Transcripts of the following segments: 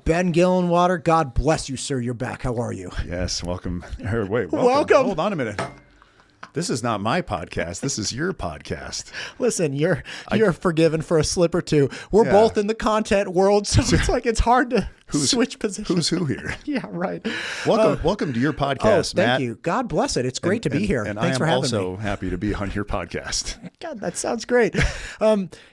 Ben Gillenwater, God bless you, sir. You're back. How are you? Yes, welcome. Wait, Welcome. Hold on a minute. This is not my podcast. This is your podcast. Listen, you're forgiven for a slip or two. We're both in the content world, so it's like it's hard to switch positions. Who's who here? Yeah, right. Welcome to your podcast, Matt. Thank you. God bless it. It's great to be here. And Thanks for having me. I am also happy to be on your podcast. God, that sounds great.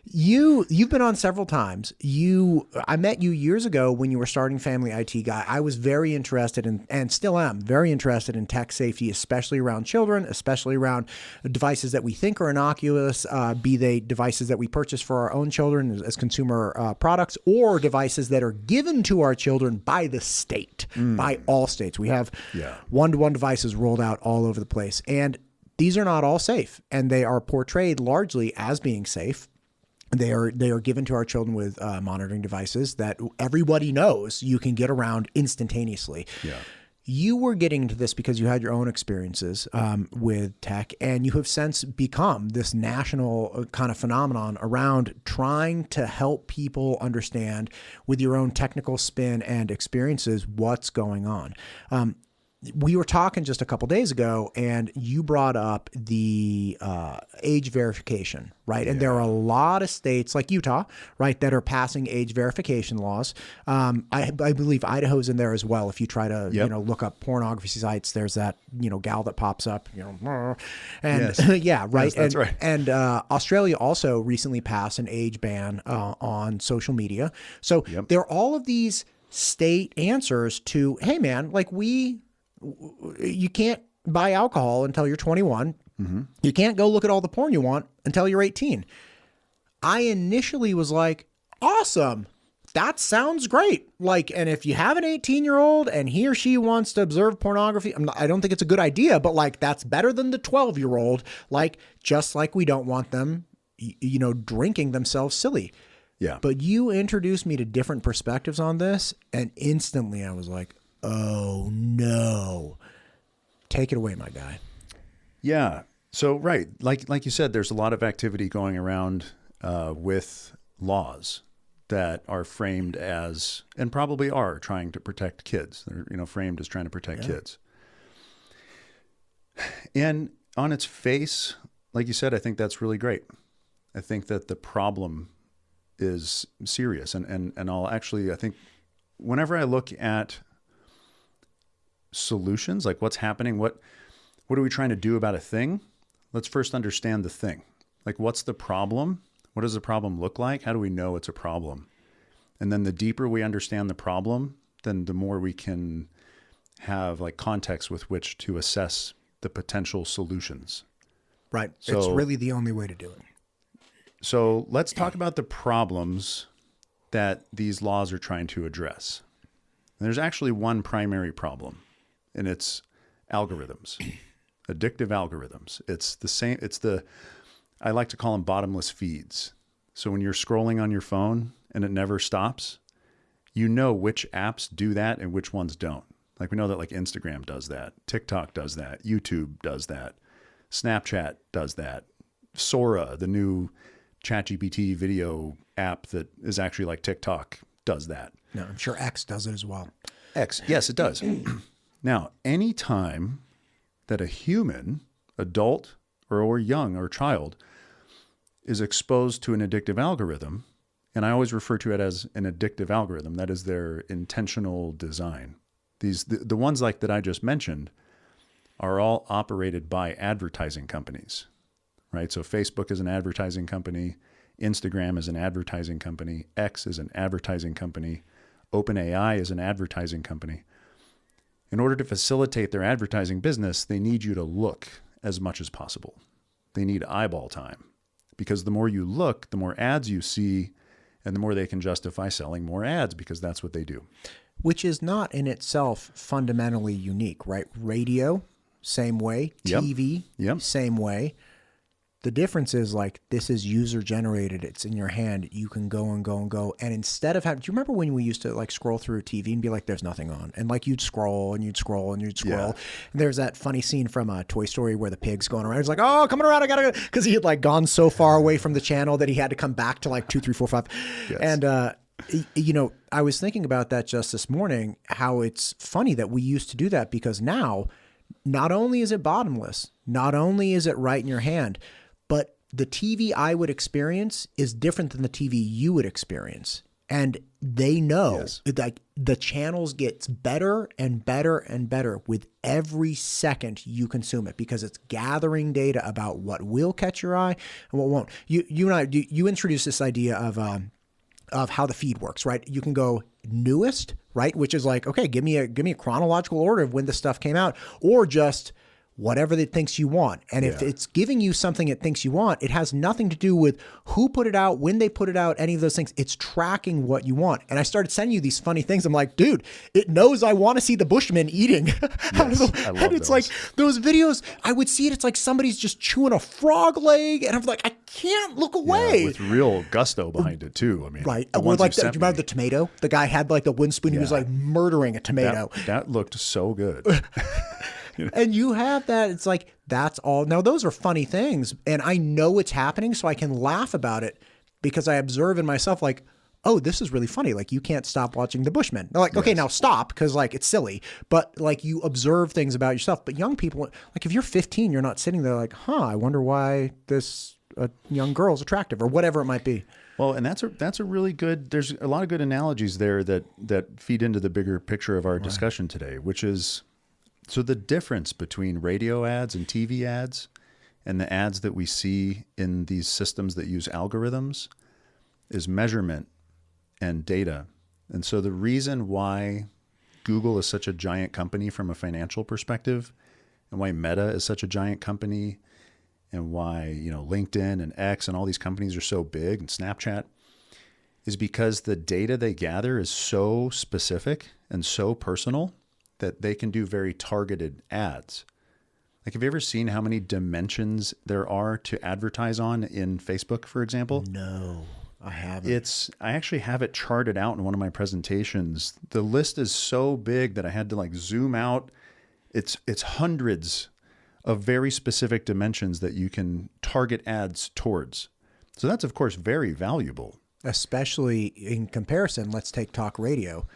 You've been on several times. I met you years ago when you were starting Family IT Guy. I was very interested in, and still am very interested in, tech safety, especially around children, especially around devices that we think are innocuous, be they devices that we purchase for our own children as consumer products, or devices that are given to our children by the state, by all states. We have one-to-one devices rolled out all over the place. And these are not all safe, and they are portrayed largely as being safe. They are given to our children with monitoring devices that everybody knows you can get around instantaneously. Yeah. You were getting into this because you had your own experiences with tech, and you have since become this national kind of phenomenon around trying to help people understand with your own technical spin and experiences what's going on. We were talking just a couple days ago, and you brought up the age verification, right? And there are a lot of states like Utah, right, that are passing age verification laws. I believe Idaho's in there as well. If you try to, look up pornography sites, there's that, gal that pops up, and yeah, right. Yes, that's right. And Australia also recently passed an age ban on social media. So there are all of these state answers to, hey man, like you can't buy alcohol until you're 21. Mm-hmm. You can't go look at all the porn you want until you're 18. I initially was like, awesome. That sounds great. And if you have an 18-year-old and he or she wants to observe pornography, I don't think it's a good idea, but that's better than the 12-year-old, just like we don't want them, drinking themselves silly. Yeah. But you introduced me to different perspectives on this, and instantly I was like, oh no. Take it away, my guy. Yeah. So, right. Like you said, there's a lot of activity going around with laws that are framed as, and probably are trying to protect kids. They're, framed as trying to protect kids. And on its face, like you said, I think that's really great. I think that the problem is serious. And I'll actually, I think whenever I look at solutions, like what's happening, what are we trying to do about a thing? Let's first understand the thing. What's the problem? What does the problem look like? How do we know it's a problem? And then the deeper we understand the problem, then the more we can have context with which to assess the potential solutions. Right. So, it's really the only way to do it. So let's talk about the problems that these laws are trying to address. And there's actually one primary problem. And it's algorithms, addictive algorithms. It's the same. I like to call them bottomless feeds. So when you're scrolling on your phone and it never stops, you know which apps do that and which ones don't. We know that Instagram does that. TikTok does that. YouTube does that. Snapchat does that. Sora, the new ChatGPT video app that is actually like TikTok, does that. No, I'm sure X does it as well. X, yes, it does. Now, any time that a human, adult or young or child, is exposed to an addictive algorithm, and I always refer to it as an addictive algorithm, that is their intentional design. The ones that I just mentioned are all operated by advertising companies, right? So Facebook is an advertising company, Instagram is an advertising company, X is an advertising company, OpenAI is an advertising company. In order to facilitate their advertising business, they need you to look as much as possible. They need eyeball time, because the more you look, the more ads you see, and the more they can justify selling more ads, because that's what they do. Which is not in itself fundamentally unique, right? Radio, same way. TV, same way. The difference is this is user generated. It's in your hand. You can go and go and go. And instead of having, do you remember when we used to scroll through TV and be there's nothing on? And you'd scroll and you'd scroll and you'd scroll. Yeah. And there's that funny scene from Toy Story where the pig's going around. He's oh, coming around. I gotta go. Cause he had gone so far away from the channel that he had to come back to 2, 3, 4, 5. Yes. You know, I was thinking about that just this morning, how it's funny that we used to do that, because now not only is it bottomless, not only is it right in your hand, but the TV I would experience is different than the TV you would experience. And they know like the channels gets better and better and better with every second you consume it, because it's gathering data about what will catch your eye and what won't. You and I, you introduced this idea of how the feed works, right? You can go newest, right? Which is like, okay, give me a chronological order of when the stuff came out, or just whatever it thinks you want. And if it's giving you something it thinks you want, it has nothing to do with who put it out, when they put it out, any of those things. It's tracking what you want. And I started sending you these funny things. I'm like, dude, it knows I want to see the Bushmen eating. Yes, I love and it's those. like those videos, I would see it. It's like somebody's just chewing a frog leg. And I'm like, I can't look away. With real gusto behind it too. I mean, right. The Or ones like, you do you sent remember me, the tomato? The guy had like the wooden spoon. He was like murdering a tomato. that looked so good. And you have that. It's like, that's all. Now, those are funny things. And I know it's happening, so I can laugh about it because I observe in myself, like, oh, this is really funny. Like, you can't stop watching The Bushmen. They're like, okay, now stop, because like it's silly. But like, you observe things about yourself. But young people, like if you're 15, you're not sitting there like, I wonder why this young girl's attractive, or whatever it might be. Well, and that's a really good. There's a lot of good analogies there that feed into the bigger picture of our discussion today, which is. So the difference between radio ads and TV ads and the ads that we see in these systems that use algorithms is measurement and data. And so the reason why Google is such a giant company from a financial perspective, and why Meta is such a giant company, and why, LinkedIn and X and all these companies are so big, and Snapchat, is because the data they gather is so specific and so personal that they can do very targeted ads. Like, have you ever seen how many dimensions there are to advertise on in Facebook, for example? No, I haven't. I actually have it charted out in one of my presentations. The list is so big that I had to like zoom out. It's hundreds of very specific dimensions that you can target ads towards. So that's, of course, very valuable. Especially in comparison, let's take talk radio.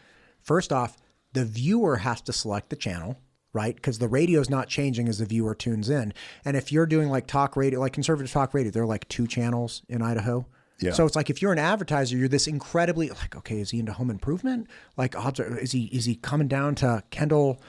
First off, the viewer has to select the channel, right? Because the radio is not changing as the viewer tunes in. And if you're doing like talk radio, like conservative talk radio, there are like 2 channels in Idaho. Yeah. So it's like, if you're an advertiser, you're this incredibly like, okay, is he into home improvement? Like, is he coming down to Kendall?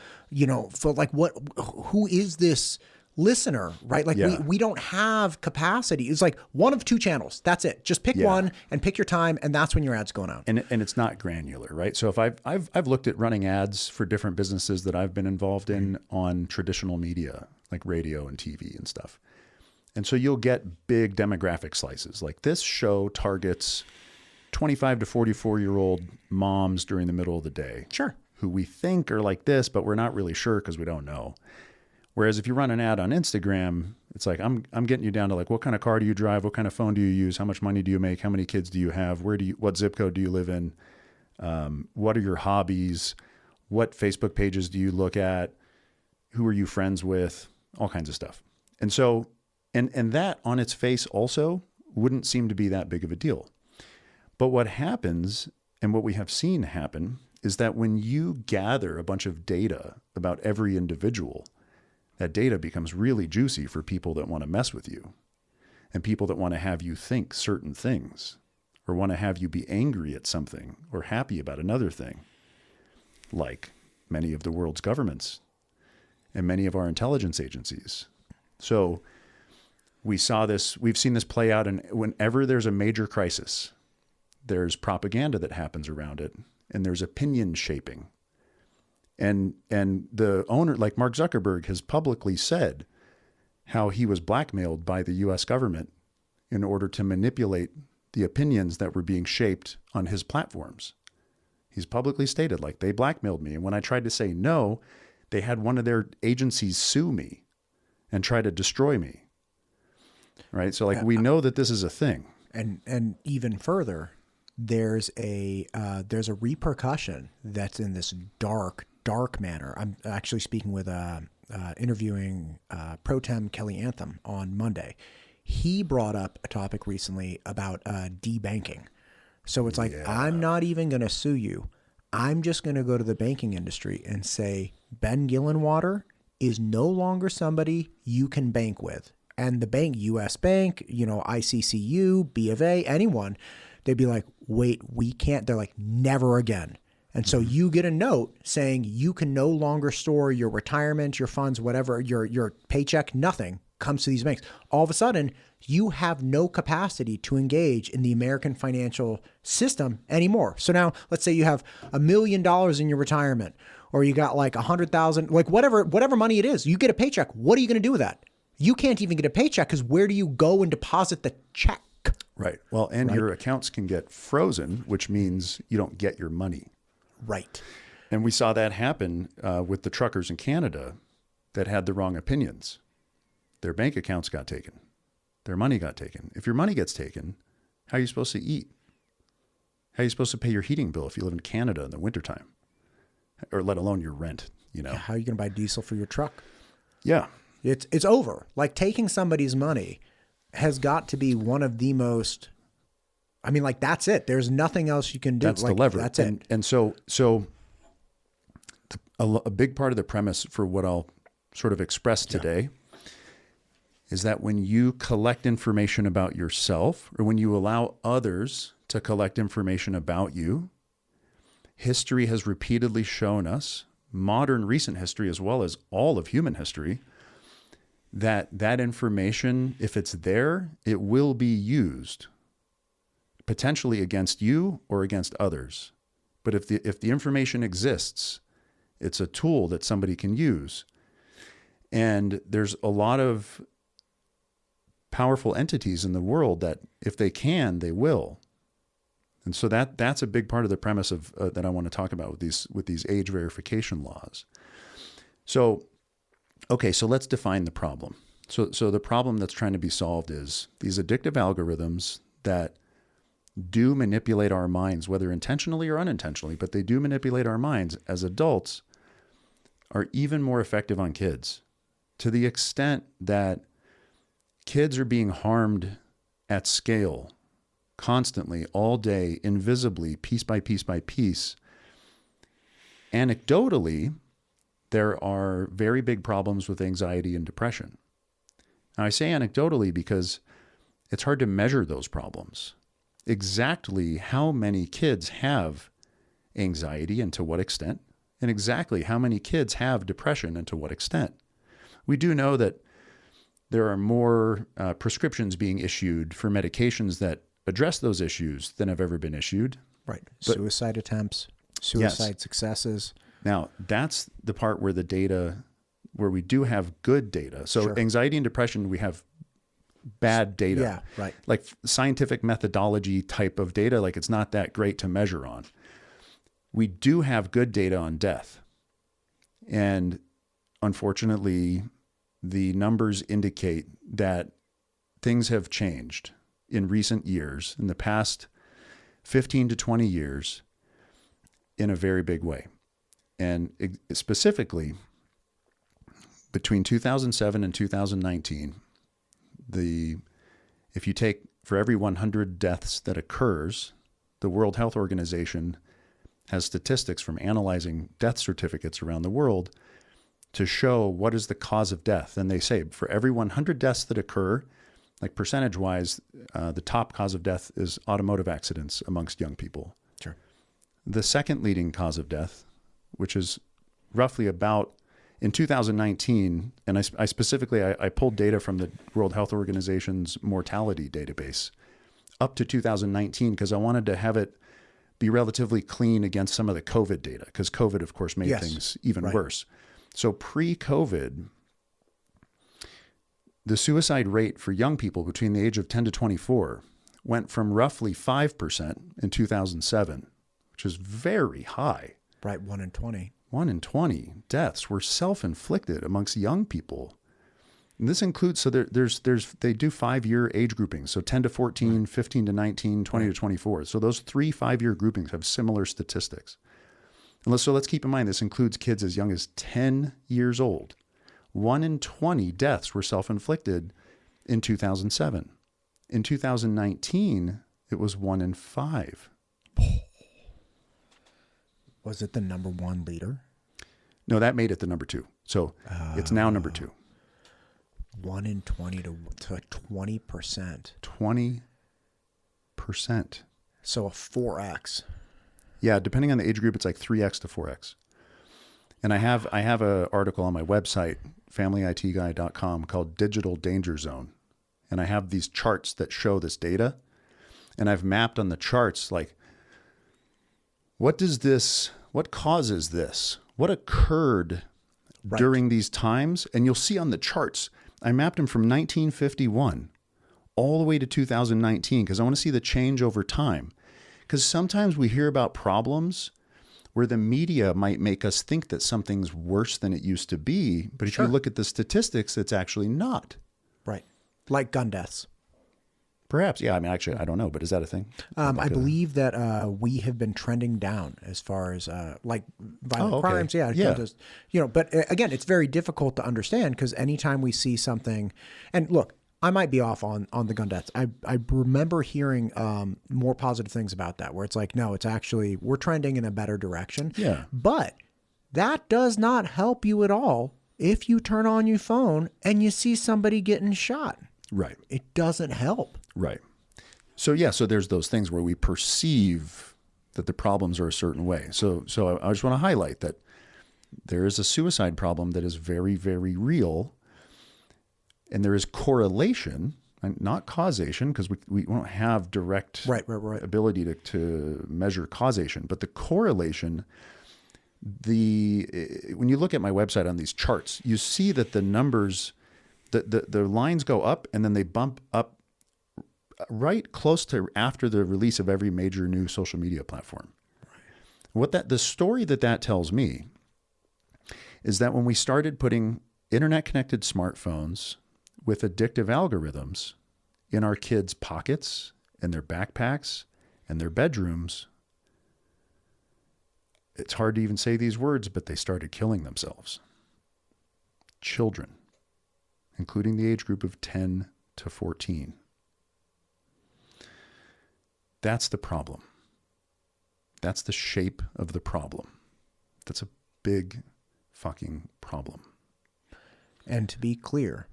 For like, who is this listener, right? Like we don't have capacity. It's like one of 2 channels. That's it. Just pick one and pick your time, and that's when your ad's going out. And it's not granular, right? So if I've looked at running ads for different businesses that I've been involved in on traditional media, like radio and TV and stuff. And so you'll get big demographic slices. Like, this show targets 25 to 44-year-old moms during the middle of the day. Sure. Who we think are like this, but we're not really sure because we don't know. Whereas if you run an ad on Instagram, it's like, I'm getting you down to like, what kind of car do you drive? What kind of phone do you use? How much money do you make? How many kids do you have? What zip code do you live in? What are your hobbies? What Facebook pages do you look at? Who are you friends with? All kinds of stuff. And so, and that on its face also wouldn't seem to be that big of a deal. But what happens, and what we have seen happen, is that when you gather a bunch of data about every individual, that data becomes really juicy for people that want to mess with you, and people that want to have you think certain things, or want to have you be angry at something or happy about another thing, like many of the world's governments and many of our intelligence agencies. So we've seen this play out, and whenever there's a major crisis, there's propaganda that happens around it, and there's opinion shaping. And the owner, like Mark Zuckerberg, has publicly said how he was blackmailed by the U.S. government in order to manipulate the opinions that were being shaped on his platforms. He's publicly stated, like, they blackmailed me. And when I tried to say no, they had one of their agencies sue me and try to destroy me. Right? So, like, we know that this is a thing. And even further, there's a repercussion that's in this dark manner. I'm actually speaking with interviewing Pro Tem Kelly Anthem on Monday. He brought up a topic recently about debanking. So it's like, I'm not even going to sue you. I'm just going to go to the banking industry and say, Ben Gillenwater is no longer somebody you can bank with. And the bank, US Bank, ICCU, B of A, anyone, they'd be like, wait, we can't. They're like, never again. And so you get a note saying you can no longer store your retirement, your funds, whatever, your paycheck, nothing comes to these banks. All of a sudden, you have no capacity to engage in the American financial system anymore. So now let's say you have $1 million in your retirement, or you got like 100,000, like whatever money it is, you get a paycheck. What are you going to do with that? You can't even get a paycheck because where do you go and deposit the check? Right. Well, and your accounts can get frozen, which means you don't get your money. Right. And we saw that happen with the truckers in Canada that had the wrong opinions. Their bank accounts got taken. Their money got taken. If your money gets taken, how are you supposed to eat? How are you supposed to pay your heating bill if you live in Canada in the wintertime? Or let alone your rent, How are you going to buy diesel for your truck? Yeah. It's over. Like taking somebody's money has got to be one of the most, that's it. There's nothing else you can do. That's the lever. That's it. And so a big part of the premise for what I'll sort of express today is that when you collect information about yourself, or when you allow others to collect information about you, history has repeatedly shown us, modern recent history as well as all of human history, that information, if it's there, it will be used potentially against you or against others. But if the information exists, it's a tool that somebody can use. And there's a lot of powerful entities in the world that if they can, they will. And so that's a big part of the premise of that I want to talk about with these age verification laws. So let's define the problem. So the problem that's trying to be solved is these addictive algorithms that do manipulate our minds, whether intentionally or unintentionally, but they do manipulate our minds as adults, are even more effective on kids, to the extent that kids are being harmed at scale, constantly, all day, invisibly, piece by piece by piece. Anecdotally, there are very big problems with anxiety and depression. Now, I say anecdotally because it's hard to measure those problems. Exactly how many kids have anxiety and to what extent, and exactly how many kids have depression and to what extent. We do know that there are more prescriptions being issued for medications that address those issues than have ever been issued. Right. Suicide attempts, suicide successes. Now, that's the part where where we do have good data. So anxiety and depression, we have bad data. Yeah, right. Like scientific methodology type of data, like it's not that great to measure on. We do have good data on death. And unfortunately, the numbers indicate that things have changed in recent years, in the past 15 to 20 years, in a very big way. And specifically, between 2007 and 2019, if you take for every 100 deaths that occurs, the World Health Organization has statistics from analyzing death certificates around the world to show what is the cause of death. And they say for every 100 deaths that occur, like percentage-wise, the top cause of death is automotive accidents amongst young people. Sure. The second leading cause of death, which is roughly about, in 2019, and I specifically pulled data from the World Health Organization's mortality database up to 2019 because I wanted to have it be relatively clean against some of the COVID data, because COVID, of course, made things even worse. So pre-COVID, the suicide rate for young people between the age of 10 to 24 went from roughly 5% in 2007, which is very high. Right, 1 in 20. 1 in 20 deaths were self-inflicted amongst young people. And this includes, so they do 5-year age groupings. So 10 to 14, 15 to 19, 20 to 24. So those 3 5-year groupings have similar statistics. So let's keep in mind, this includes kids as young as 10 years old. 1 in 20 deaths were self-inflicted in 2007. In 2019, it was 1 in 5 Was it the number one leader? No, that made it the number 2. So it's now number 2. 1 in 20 to 20%. 20%. So a 4x. Yeah, depending on the age group, it's like 3x to 4x. And I have an article on my website, familyitguy.com, called Digital Danger Zone. And I have these charts that show this data. And I've mapped on the charts, like, what causes this? What occurred during these times? And you'll see on the charts, I mapped them from 1951 all the way to 2019 because I want to see the change over time. Because sometimes we hear about problems where the media might make us think that something's worse than it used to be. But if you look at the statistics, it's actually not. Right. Like gun deaths. Perhaps. Yeah. I mean, actually, I don't know, but is that a thing? I believe that we have been trending down as far as like violent crimes. Yeah. Just, but again, it's very difficult to understand because anytime we see something, and look, I might be off on the gun deaths. I remember hearing more positive things about that, where it's like, no, it's actually, we're trending in a better direction. Yeah. But that does not help you at all if you turn on your phone and you see somebody getting shot. Right. It doesn't help. Right. So there's those things where we perceive that the problems are a certain way. So I just want to highlight that there is a suicide problem that is very, very real. And there is correlation, and not causation, because we don't have direct ability to measure causation. But the correlation, when you look at my website on these charts, you see that the numbers, the lines go up and then they bump up right close to after the release of every major new social media platform. The story that tells me is that when we started putting internet-connected smartphones with addictive algorithms in our kids' pockets and their backpacks and their bedrooms, it's hard to even say these words, but they started killing themselves. Children, including the age group of 10 to 14. That's the problem. That's the shape of the problem. That's a big fucking problem. And to be clear,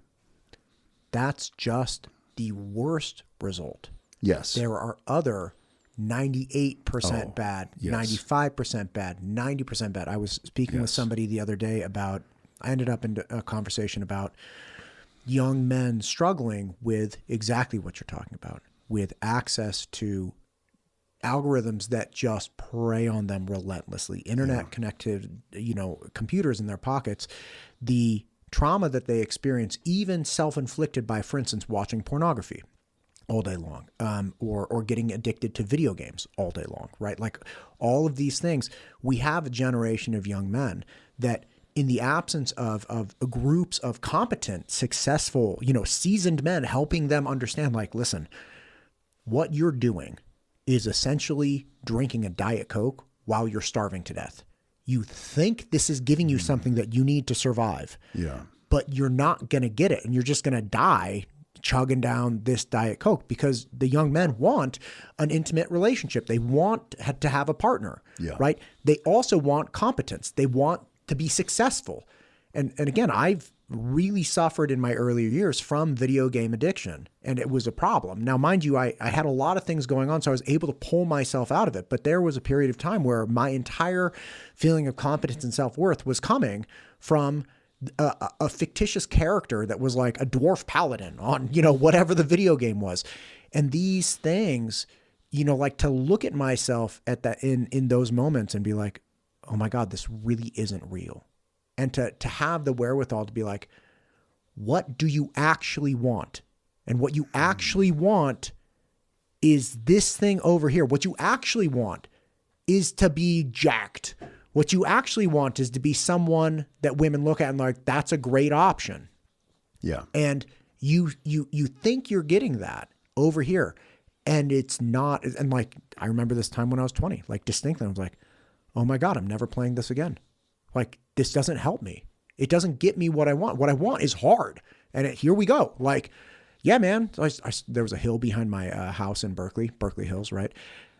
that's just the worst result. Yes. There are other 98% bad, yes. 95% bad, 90% bad. I was speaking with somebody the other day I ended up in a conversation about young men struggling with exactly what you're talking about, with access to algorithms that just prey on them relentlessly, internet connected, computers in their pockets, the trauma that they experience, even self-inflicted by, for instance, watching pornography all day long, or getting addicted to video games all day long, right? Like all of these things, we have a generation of young men that, in the absence of groups of competent, successful, seasoned men helping them understand, like, listen, what you're doing is essentially drinking a Diet Coke while you're starving to death. You think this is giving you something that you need to survive, but you're not going to get it. And you're just going to die chugging down this Diet Coke, because the young men want an intimate relationship. They want to have a partner, right? They also want competence. They want to be successful. And again, I've really suffered in my earlier years from video game addiction, and it was a problem. Now, mind you, I had a lot of things going on, so I was able to pull myself out of it. But there was a period of time where my entire feeling of competence and self-worth was coming from a fictitious character that was like a dwarf paladin on, whatever the video game was. And these things, like to look at myself at that in those moments and be like, oh my God, this really isn't real. And to have the wherewithal to be like, what do you actually want? And what you actually want is this thing over here. What you actually want is to be jacked. What you actually want is to be someone that women look at and like, that's a great option. Yeah. And you think you're getting that over here, and it's not. And like, I remember this time when I was 20, like distinctly, I was like, oh my God, I'm never playing this again. Like, this doesn't help me. It doesn't get me what I want. What I want is hard. And here we go. Like, yeah, man. So there was a hill behind my house in Berkeley Hills, right?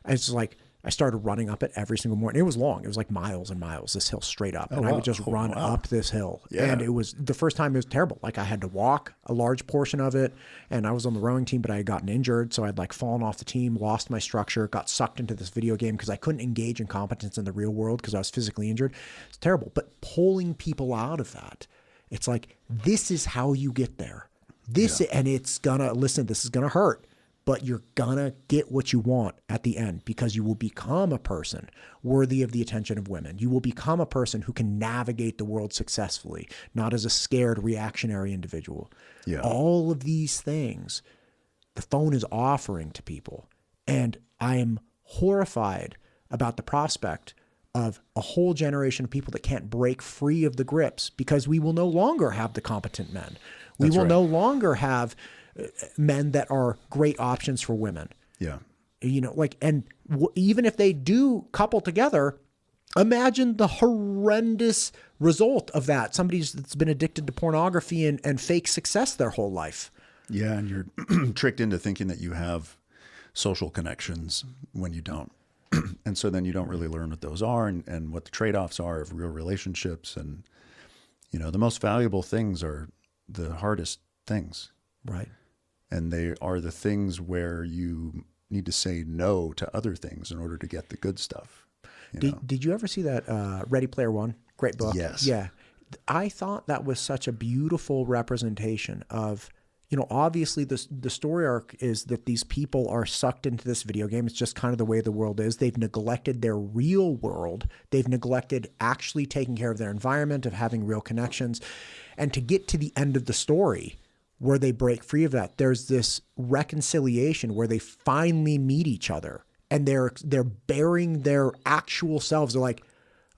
And it's like, I started running up it every single morning. It was long. It was like miles and miles, this hill straight up. And I would just run up this hill. Yeah. And it was, the first time it was terrible. Like I had to walk a large portion of it, and I was on the rowing team, but I had gotten injured. So I'd like fallen off the team, lost my structure, got sucked into this video game because I couldn't engage in competence in the real world because I was physically injured. It's terrible. But pulling people out of that, it's like, this is how you get there. And it's gonna, listen, this is gonna hurt, but you're gonna get what you want at the end, because you will become a person worthy of the attention of women. You will become a person who can navigate the world successfully, not as a scared reactionary individual. Yeah. All of these things the phone is offering to people. And I am horrified about the prospect of a whole generation of people that can't break free of the grips, because we will no longer have the competent men. We will no longer have men that are great options for women. Yeah. You know, like, and even if they do couple together, imagine the horrendous result of that. Somebody's that's been addicted to pornography and fake success their whole life. Yeah. And you're tricked into thinking that you have social connections when you don't. And so then you don't really learn what those are and what the trade-offs are of real relationships. And, you know, the most valuable things are the hardest things. Right. And they are the things where you need to say no to other things in order to get the good stuff. Did you ever see that Ready Player One? Great book. Yes. Yeah. I thought that was such a beautiful representation of, you know, obviously the story arc is that these people are sucked into this video game. It's just kind of the way the world is. They've neglected their real world. They've neglected actually taking care of their environment, of having real connections. And to get to the end of the story, where they break free of that, there's this reconciliation where they finally meet each other, and they're bearing their actual selves. They're like,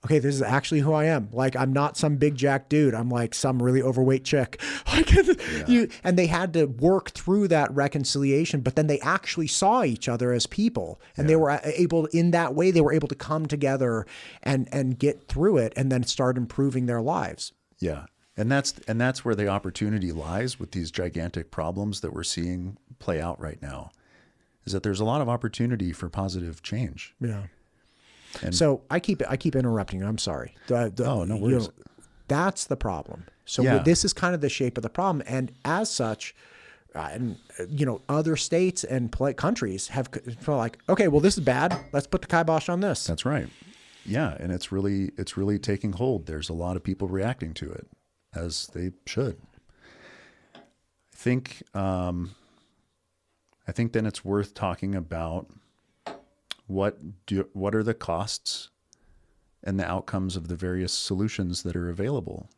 okay, this is actually who I am. Like, I'm not some big jack dude. I'm like some really overweight chick. And they had to work through that reconciliation, but then they actually saw each other as people, and they were able, in that way, they were able to come together and get through it, and then start improving their lives. Yeah. And that's where the opportunity lies with these gigantic problems that we're seeing play out right now, is that there's a lot of opportunity for positive change. Yeah. And so I keep interrupting you. I'm sorry. no worries. You know, that's the problem. So this is kind of the shape of the problem. And as such, and you know, other states and countries have felt like, okay, well, this is bad. Let's put the kibosh on this. That's right. Yeah. And it's really taking hold. There's a lot of people reacting to it, as they should. I think then it's worth talking about what are the costs and the outcomes of the various solutions that are available.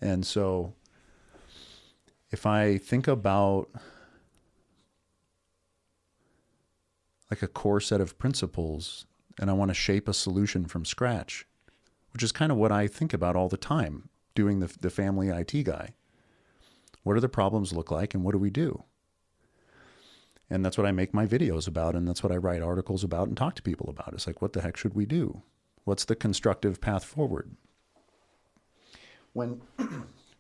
And so if I think about like a core set of principles, and I want to shape a solution from scratch, which is kind of what I think about all the time doing the family IT guy. What do the problems look like, and what do we do? And that's what I make my videos about, and that's what I write articles about and talk to people about. It's like, what the heck should we do? What's the constructive path forward? When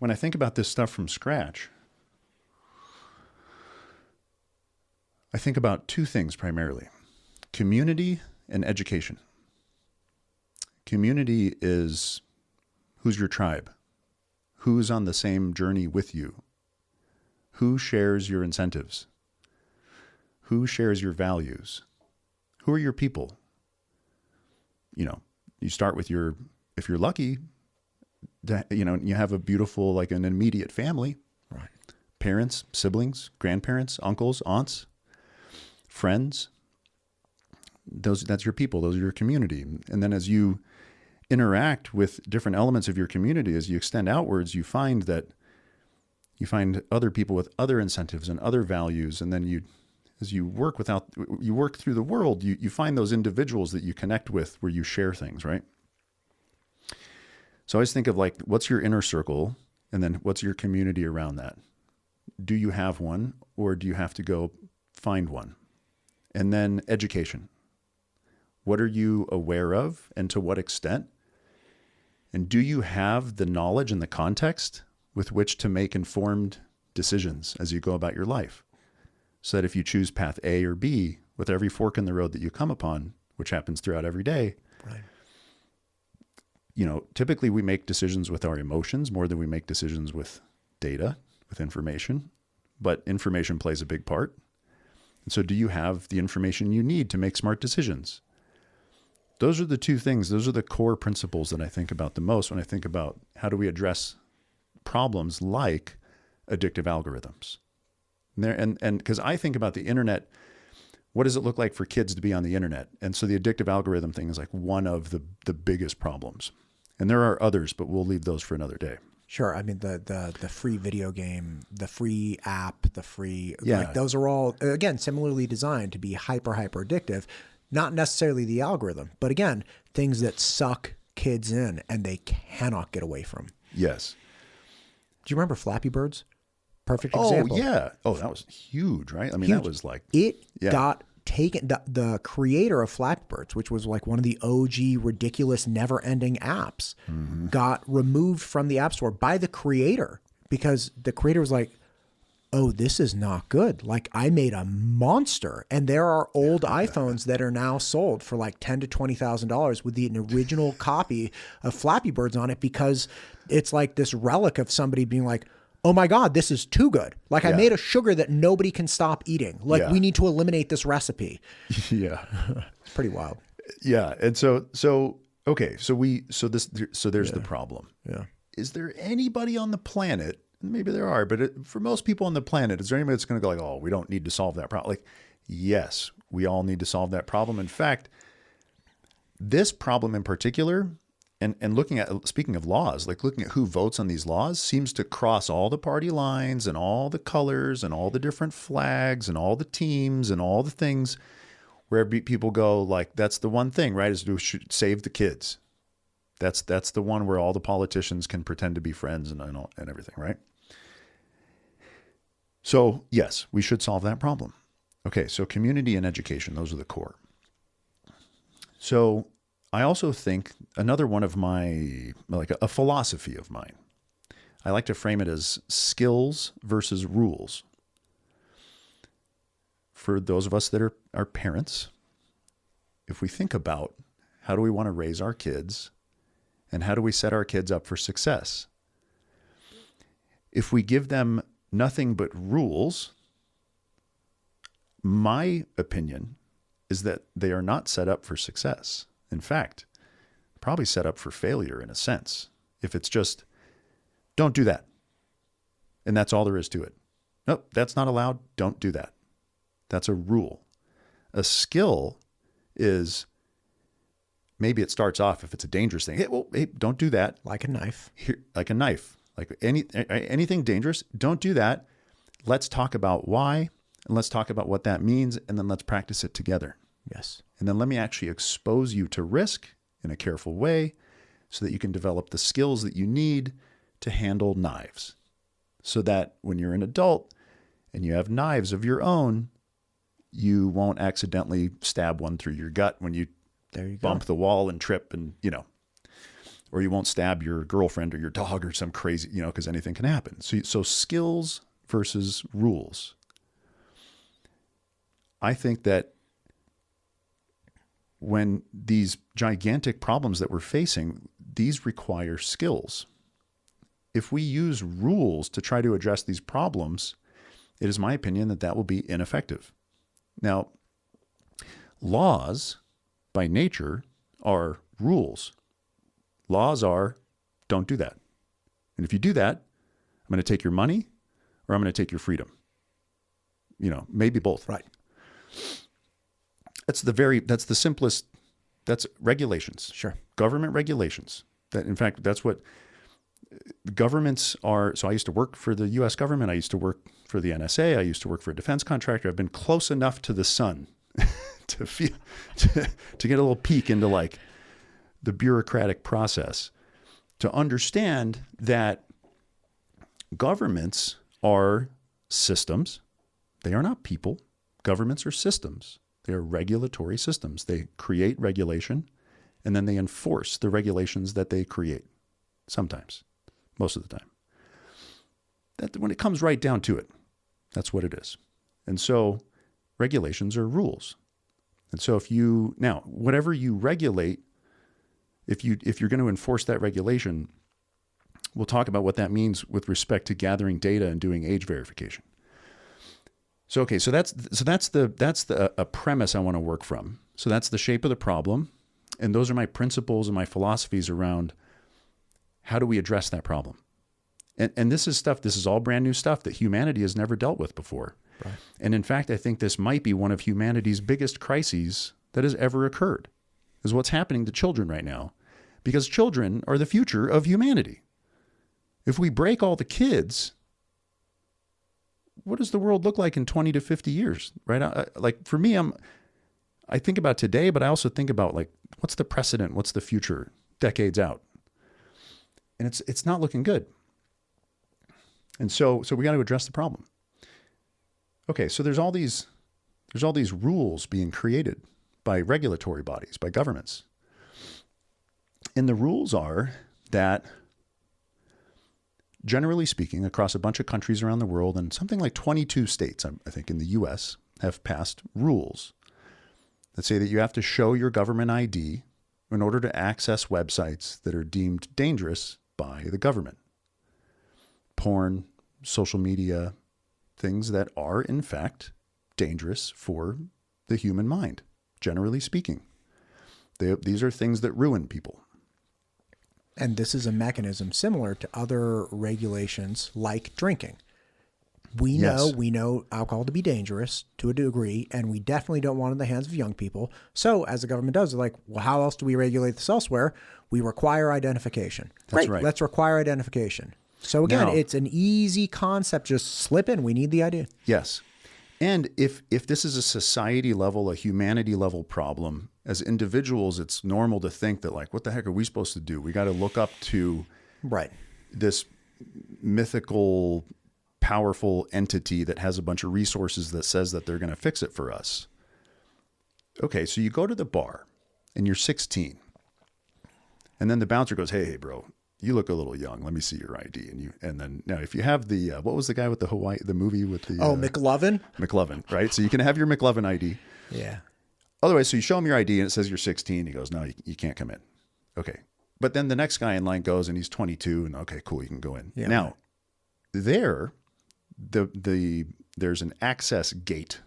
I think about this stuff from scratch, I think about two things primarily: community and education. Community is who's your tribe, who's on the same journey with you, who shares your incentives, who shares your values, who are your people. You know, you start with if you're lucky, you know, you have a beautiful, like an immediate family, Right. Parents, siblings, grandparents, uncles, aunts, friends. That's your people. Those are your community. And then as you interact with different elements of your community, as you extend outwards, you find other people with other incentives and other values. And then as you work through the world, you find those individuals that you connect with where you share things, right? So I always think of like, what's your inner circle? And then what's your community around that? Do you have one, or do you have to go find one? And then education. What are you aware of, and to what extent? And do you have the knowledge and the context with which to make informed decisions as you go about your life? So that if you choose path A or B, with every fork in the road that you come upon, which happens throughout every day, Right. Typically we make decisions with our emotions more than we make decisions with data, with information, but information plays a big part. And so do you have the information you need to make smart decisions? Those are the two things. Those are the core principles that I think about the most when I think about how do we address problems like addictive algorithms. And because I think about the internet, what does it look like for kids to be on the internet? And so the addictive algorithm thing is like one of the biggest problems. And there are others, but we'll leave those for another day. Sure. I mean, the free video game, the free app, the free, Yeah. like those are all, again, similarly designed to be hyper addictive. Not necessarily the algorithm, but again, things that suck kids in and they cannot get away from. Yes. Do you remember Flappy Birds? Perfect Oh, example. yeah. Oh, that was huge, right? I mean, Huge. that was like, It Yeah. got taken, the creator of Flappy Birds, which was like one of the OG ridiculous never ending apps, got removed from the App Store by the creator because the creator was like, oh, this is not good. Like I made a monster. And there are old iPhones that are now sold for like $10,000 to $20,000 with the original copy of Flappy Birds on it because it's like this relic of somebody being like, oh my God, this is too good. Like I Yeah. made a sugar that nobody can stop eating. Like Yeah. we need to eliminate this recipe. yeah. It's pretty wild. Yeah. And so okay. So there's the problem. Yeah. Is there anybody on the planet, maybe there are, but for most people on the planet, is there anybody that's going to go like, oh, we don't need to solve that problem? Like, yes, we all need to solve that problem. In fact, this problem in particular, and looking at, speaking of laws, like looking at who votes on these laws seems to cross all the party lines and all the colors and all the different flags and all the teams and all the things where people go like, that's the one thing, right? Is we should save the kids. That's the one where all the politicians can pretend to be friends and everything, right? So yes, we should solve that problem. Okay, so community and education, those are the core. So I also think another one of my, like a philosophy of mine, I like to frame it as skills versus rules. For those of us that are parents, if we think about how do we want to raise our kids and how do we set our kids up for success? If we give them nothing but rules, my opinion is that they are not set up for success. In fact, probably set up for failure in a sense. If it's just, don't do that. And that's all there is to it. Nope, that's not allowed. Don't do that. That's a rule. A skill is, maybe it starts off if it's a dangerous thing. Hey, don't do that. Like a knife. Here, like a knife, like anything dangerous. Don't do that. Let's talk about why, and let's talk about what that means, and then let's practice it together. Yes. And then let me actually expose you to risk in a careful way so that you can develop the skills that you need to handle knives. So that when you're an adult and you have knives of your own, you won't accidentally stab one through your gut when you There you go. bump the wall and trip and, or you won't stab your girlfriend or your dog or some crazy, because anything can happen. So skills versus rules. I think that when these gigantic problems that we're facing, these require skills. If we use rules to try to address these problems, it is my opinion that will be ineffective. Now, laws by nature are rules. Laws are, don't do that. And if you do that, I'm going to take your money or I'm going to take your freedom. Maybe both. Right. That's the simplest, that's regulations. Sure. Government regulations. That, in fact, that's what governments are. So I used to work for the U.S. government. I used to work for the NSA. I used to work for a defense contractor. I've been close enough to the sun to get a little peek into like the bureaucratic process to understand that governments are systems. They are not people. Governments are systems. They are regulatory systems. They create regulation and then they enforce the regulations that they create. Sometimes, most of the time. That when it comes right down to it, that's what it is. And so regulations are rules. And so whatever you regulate, if you're going to enforce that regulation, we'll talk about what that means with respect to gathering data and doing age verification. So that's a premise I want to work from. So that's the shape of the problem, and those are my principles and my philosophies around how do we address that problem. And this is all brand new stuff that humanity has never dealt with before. Right. And in fact, I think this might be one of humanity's biggest crises that has ever occurred, is what's happening to children right now, because children are the future of humanity. If we break all the kids, what does the world look like in 20 to 50 years, right? Like for me, I think about today, but I also think about like, what's the precedent? What's the future decades out? And it's not looking good. And so we got to address the problem. Okay, so there's all these rules being created by regulatory bodies, by governments. And the rules are that, generally speaking, across a bunch of countries around the world, and something like 22 states, I think, in the US, have passed rules that say that you have to show your government ID in order to access websites that are deemed dangerous by the government. Porn, social media, things that are, in fact, dangerous for the human mind, generally speaking. These are things that ruin people. And this is a mechanism similar to other regulations like drinking. We know alcohol to be dangerous to a degree, and we definitely don't want it in the hands of young people. So as the government does, they're like, well, how else do we regulate this elsewhere? We require identification. That's right. Let's require identification. So again, it's an easy concept. Just slip in. We need the idea. Yes. And if this is a society level, a humanity level problem, as individuals, it's normal to think that like, what the heck are we supposed to do? We got to look up to this mythical, powerful entity that has a bunch of resources that says that they're going to fix it for us. Okay, so you go to the bar and you're 16. And then the bouncer goes, hey, bro, you look a little young. Let me see your ID. And then now if you have the, what was the guy with the movie with the... McLovin? McLovin, right? So you can have your McLovin ID. Yeah. Otherwise, so you show him your ID and it says you're 16. He goes, no, you can't come in. Okay. But then the next guy in line goes and he's 22 and okay, cool, you can go in. Yeah, now, there's an access gate.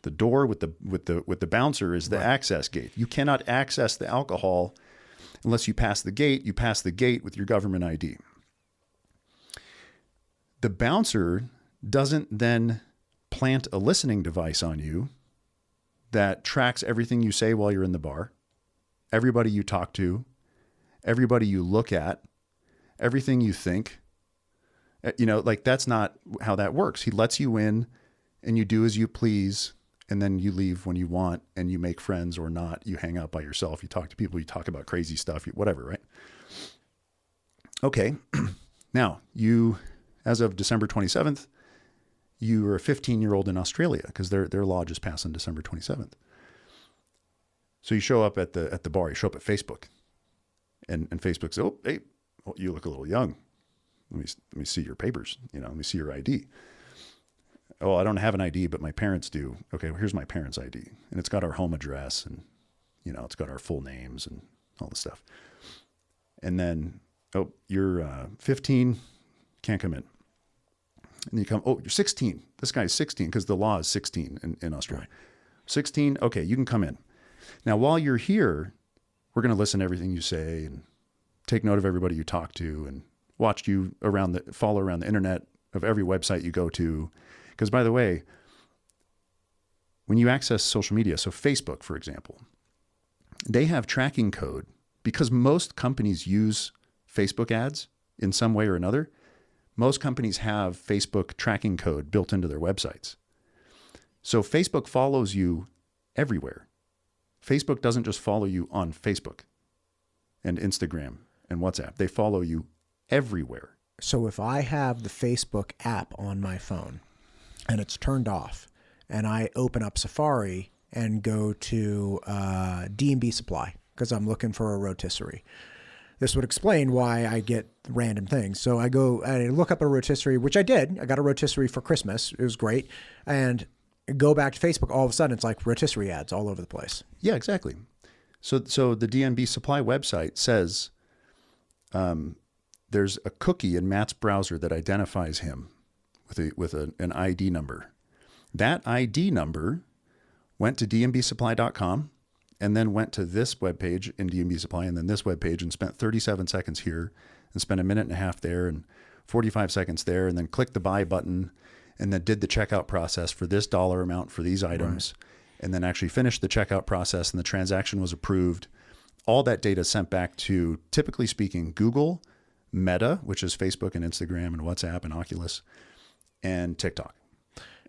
The door with the bouncer is the access gate. You cannot access the alcohol unless you pass the gate. You pass the gate with your government ID. The bouncer doesn't then plant a listening device on you that tracks everything you say while you're in the bar, everybody you talk to, everybody you look at, everything you think. Like that's not how that works. He lets you in and you do as you please. And then you leave when you want and you make friends or not. You hang out by yourself. You talk to people. You talk about crazy stuff, whatever, right? Okay. Now, as of December 27th, you were a 15-year-old in Australia because their law just passed on December 27th. So you show up at the bar. You show up at Facebook. And Facebook says, oh, hey, you look a little young. Let me see your papers. Let me see your ID. Oh, I don't have an ID, but my parents do. Okay, well, here's my parents' ID. And it's got our home address and, it's got our full names and all this stuff. And then, oh, you're 15, can't come in. And you come, oh, you're 16. This guy's 16 because the law is 16 in Australia. Right. 16, okay, you can come in. Now, while you're here, we're going to listen to everything you say and take note of everybody you talk to and watch you follow around the internet of every website you go to. Because by the way, when you access social media, so Facebook, for example, they have tracking code because most companies use Facebook ads in some way or another. Most companies have Facebook tracking code built into their websites. So Facebook follows you everywhere. Facebook doesn't just follow you on Facebook and Instagram and WhatsApp. They follow you everywhere. So if I have the Facebook app on my phone, and it's turned off, and I open up Safari and go to D&B Supply because I'm looking for a rotisserie. This would explain why I get random things. So I go and look up a rotisserie, which I did. I got a rotisserie for Christmas. It was great. And go back to Facebook, all of a sudden it's like rotisserie ads all over the place. Yeah, exactly. So the DNB Supply website says there's a cookie in Matt's browser that identifies him with an ID number. That ID number went to dnbsupply.com and then went to this webpage in DNB Supply and then this webpage and spent 37 seconds here and spent a minute and a half there and 45 seconds there and then clicked the buy button and then did the checkout process for this dollar amount for these items and then actually finished the checkout process and the transaction was approved. All that data sent back to, typically speaking, Google, Meta, which is Facebook and Instagram and WhatsApp and Oculus, and TikTok.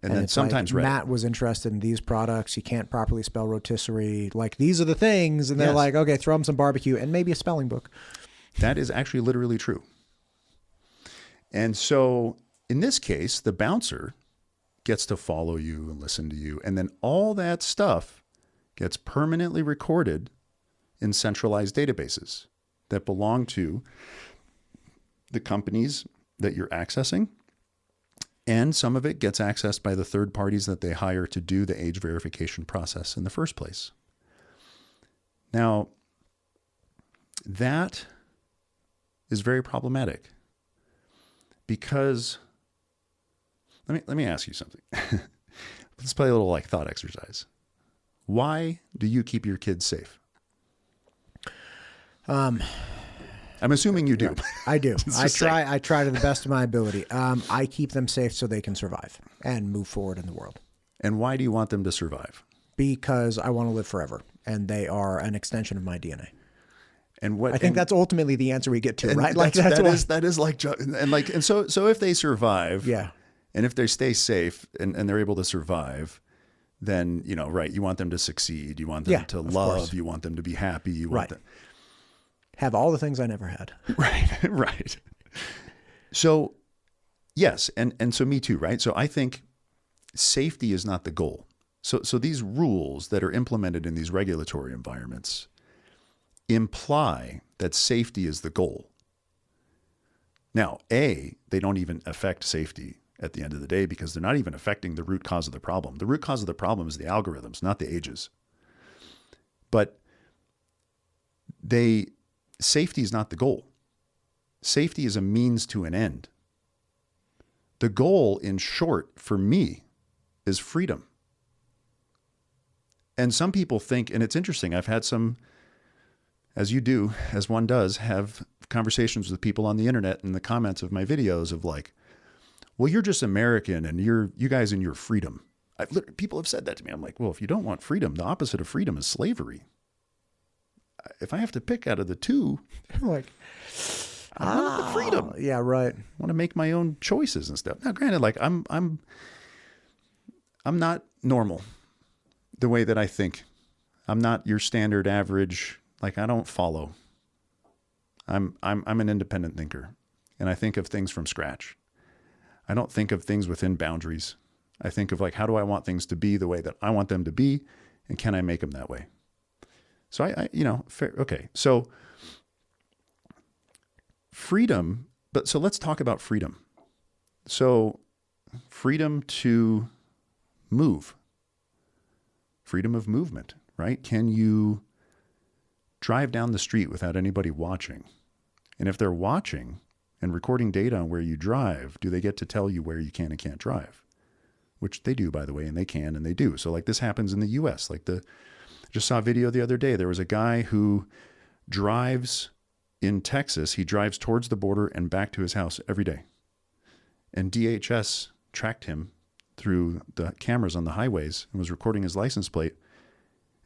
And then sometimes like, Reddit. Matt was interested in these products. He can't properly spell rotisserie. Like, these are the things. And they're like, okay, throw him some barbecue and maybe a spelling book. That is actually literally true. And so in this case, the bouncer gets to follow you and listen to you. And then all that stuff gets permanently recorded in centralized databases that belong to the companies that you're accessing. And some of it gets accessed by the third parties that they hire to do the age verification process in the first place. Now, that is very problematic because let me ask you something. Let's play a little like thought exercise. Why do you keep your kids safe? I'm assuming you do. I do. I try to the best of my ability. I keep them safe so they can survive and move forward in the world. And why do you want them to survive? Because I want to live forever, and they are an extension of my DNA. And what I think that's ultimately the answer we get to, right? Like that is like, and so if they survive, and if they stay safe and they're able to survive, then you want them to succeed, you want them to love, you want them to be happy, you want them have all the things I never had. Right. So yes, and so me too, right? So I think safety is not the goal. So these rules that are implemented in these regulatory environments imply that safety is the goal. Now, they don't even affect safety at the end of the day because they're not even affecting the root cause of the problem. The root cause of the problem is the algorithms, not the ages. But safety is not the goal. Safety is a means to an end. The goal, in short, for me, is freedom. And some people think, and it's interesting, I've had some, as you do, as one does, have conversations with people on the internet in the comments of my videos of like, well, you're just American and you guys in your freedom. People have said that to me. I'm like, well, if you don't want freedom, the opposite of freedom is slavery. If I have to pick out of the two, I'm like, I want the freedom. Yeah, right. I want to make my own choices and stuff. Now, granted, like I'm not normal the way that I think. I'm not your standard average. Like I don't follow. I'm an independent thinker, and I think of things from scratch. I don't think of things within boundaries. I think of like, how do I want things to be the way that I want them to be, and can I make them that way? So okay. So freedom, so let's talk about freedom. So freedom to move, freedom of movement, right? Can you drive down the street without anybody watching? And if they're watching and recording data on where you drive, do they get to tell you where you can and can't drive? Which they do, by the way, and they can and they do. So like this happens in the US. Just saw a video the other day. There was a guy who drives in Texas. He drives towards the border and back to his house every day. And DHS tracked him through the cameras on the highways and was recording his license plate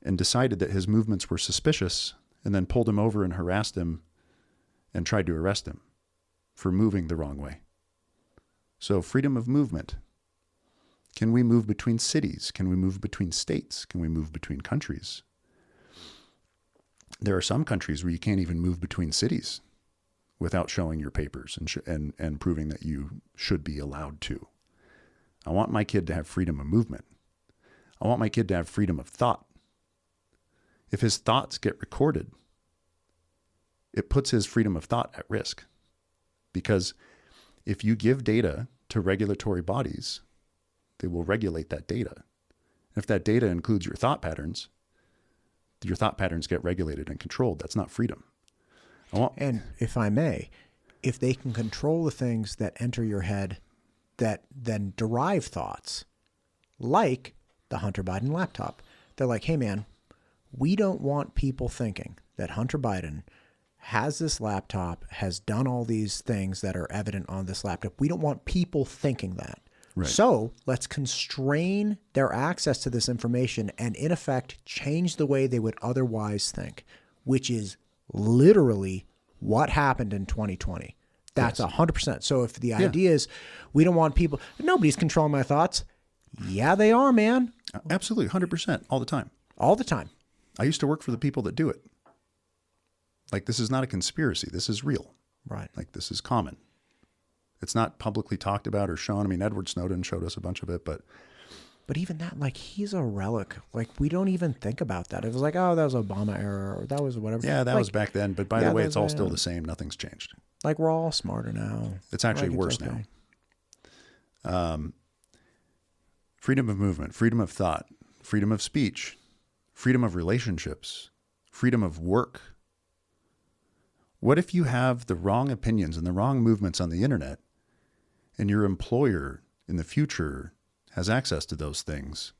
and decided that his movements were suspicious and then pulled him over and harassed him and tried to arrest him for moving the wrong way. So freedom of movement. Can we move between cities? Can we move between states? Can we move between countries? There are some countries where you can't even move between cities without showing your papers and proving that you should be allowed to. I want my kid to have freedom of movement. I want my kid to have freedom of thought. If his thoughts get recorded, it puts his freedom of thought at risk. Because if you give data to regulatory bodies, they will regulate that data. If that data includes your thought patterns get regulated and controlled. That's not freedom. And if I may, if they can control the things that enter your head that then derive thoughts, like the Hunter Biden laptop, they're like, hey man, we don't want people thinking that Hunter Biden has this laptop, has done all these things that are evident on this laptop. We don't want people thinking that. Right. So let's constrain their access to this information and in effect change the way they would otherwise think, which is literally what happened in 2020. That's 100%. So if the idea is we don't want people, nobody's controlling my thoughts. Yeah, they are, man. Absolutely. 100% all the time. All the time. I used to work for the people that do it. Like, this is not a conspiracy. This is real. Right. Like, this is common. It's not publicly talked about or shown. I mean, Edward Snowden showed us a bunch of it, but even that, like, he's a relic. Like, we don't even think about that. It was like, oh, that was Obama era, or that was whatever. Yeah, that like, was back then. But by the way, it's all still the same. Nothing's changed. Like, we're all smarter now. It's actually worse now. Freedom of movement, freedom of thought, freedom of speech, freedom of relationships, freedom of work. What if you have the wrong opinions and the wrong movements on the internet, and your employer in the future has access to those things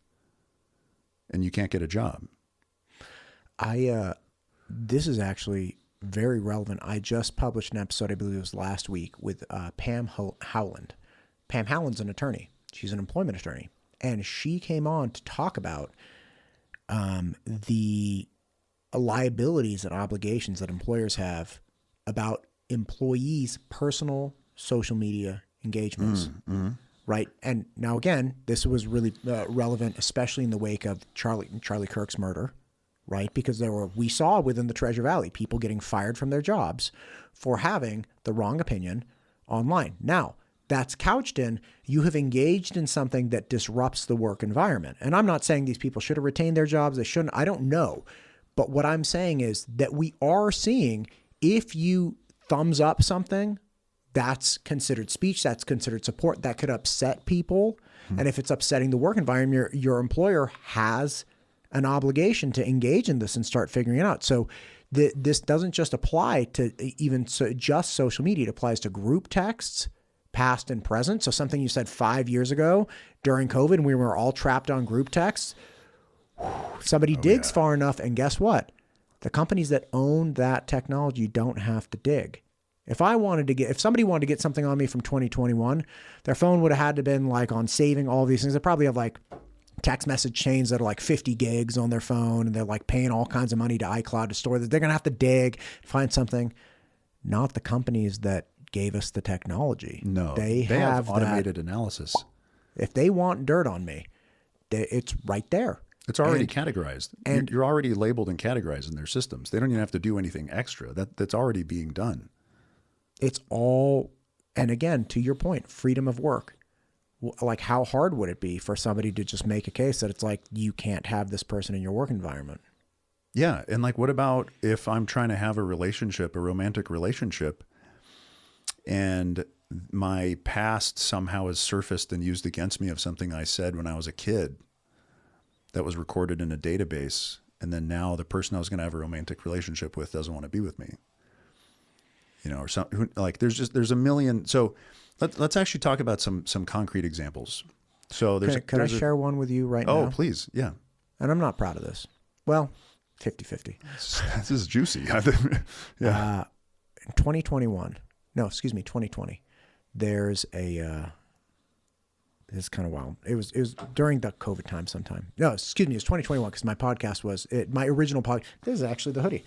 and you can't get a job? This is actually very relevant. I just published an episode, I believe it was last week, with Pam Howland. Pam Howland's an attorney. She's an employment attorney. And she came on to talk about the liabilities and obligations that employers have about employees' personal social media engagements, right? And now, again, this was really relevant, especially in the wake of Charlie Kirk's murder, right? Because we saw within the Treasure Valley people getting fired from their jobs for having the wrong opinion online. Now, that's couched in you have engaged in something that disrupts the work environment. And I'm not saying these people should have retained their jobs. They shouldn't. I don't know. But what I'm saying is that we are seeing, if you thumbs up something, that's considered speech, that's considered support, that could upset people. And if it's upsetting the work environment, your employer has an obligation to engage in this and start figuring it out. So this doesn't just apply to just social media. It applies to group texts, past and present. So something you said 5 years ago during COVID, and we were all trapped on group texts. Somebody digs far enough, and guess what? The companies that own that technology don't have to dig. If somebody wanted to get something on me from 2021, their phone would have had to been like on saving all these things. They probably have like text message chains that are like 50 gigs on their phone, and they're like paying all kinds of money to iCloud to store that. They're going to have to dig, find something. Not the companies that gave us the technology. No, they have automated analysis. If they want dirt on me, it's right there. It's already categorized. And you're already labeled and categorized in their systems. They don't even have to do anything extra. That's already being done. It's all, and again, to your point, freedom of work. Like, how hard would it be for somebody to just make a case that it's like, you can't have this person in your work environment? Yeah. And like, what about if I'm trying to have a romantic relationship, and my past somehow is surfaced and used against me of something I said when I was a kid that was recorded in a database, and then now the person I was going to have a romantic relationship with doesn't want to be with me, or something like there's a million. So let's actually talk about some concrete examples. So Can I share one with you right now? Oh, please. Yeah. And I'm not proud of this. Well, 50-50. This is juicy. Yeah. In 2020, there's it's kind of wild. It was during the COVID time sometime. No, excuse me, it's 2021 because my podcast was my original podcast. This is actually the hoodie,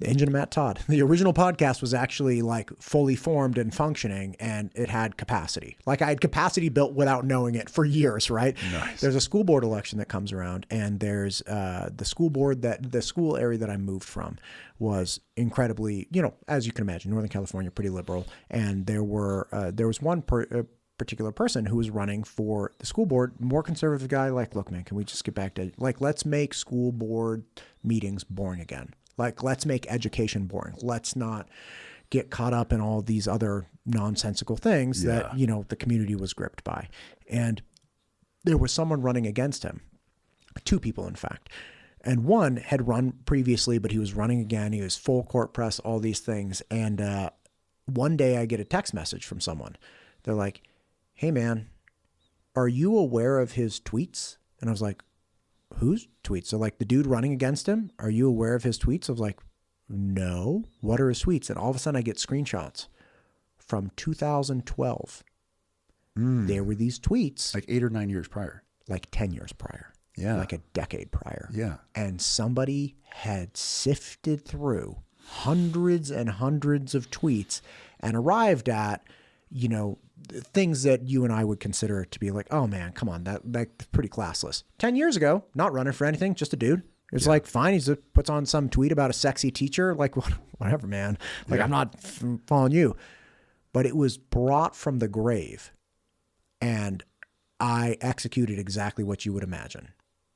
the Engine of Matt Todd. The original podcast was actually like fully formed and functioning, and it had capacity. Like, I had capacity built without knowing it for years, right? Nice. There's a school board election that comes around, and there's the school area that I moved from was incredibly, as you can imagine, Northern California, pretty liberal. And there was one particular person who was running for the school board, more conservative guy, like, look, man, can we just get back to, like, let's make school board meetings boring again. Like, let's make education boring. Let's not get caught up in all these other nonsensical things that, the community was gripped by. And there was someone running against him. 2 people, in fact. And one had run previously, but he was running again. He was full court press, all these things. And one day I get a text message from someone. They're like, hey, man, are you aware of his tweets? And I was like, whose tweets? So like the dude running against him, are you aware of his tweets? I was like, no. What are his tweets? And all of a sudden I get screenshots from 2012. There were these tweets. Like 8 or 9 years prior. Like 10 years prior. Yeah. Like a decade prior. Yeah. And somebody had sifted through hundreds and hundreds of tweets and arrived at, you know, things that you and I would consider to be like, oh man, come on, that's pretty classless. 10 years ago, not running for anything, just a dude. It's like, fine, he puts on some tweet about a sexy teacher, like whatever, man. Like, I'm not following you. But it was brought from the grave. And I executed exactly what you would imagine,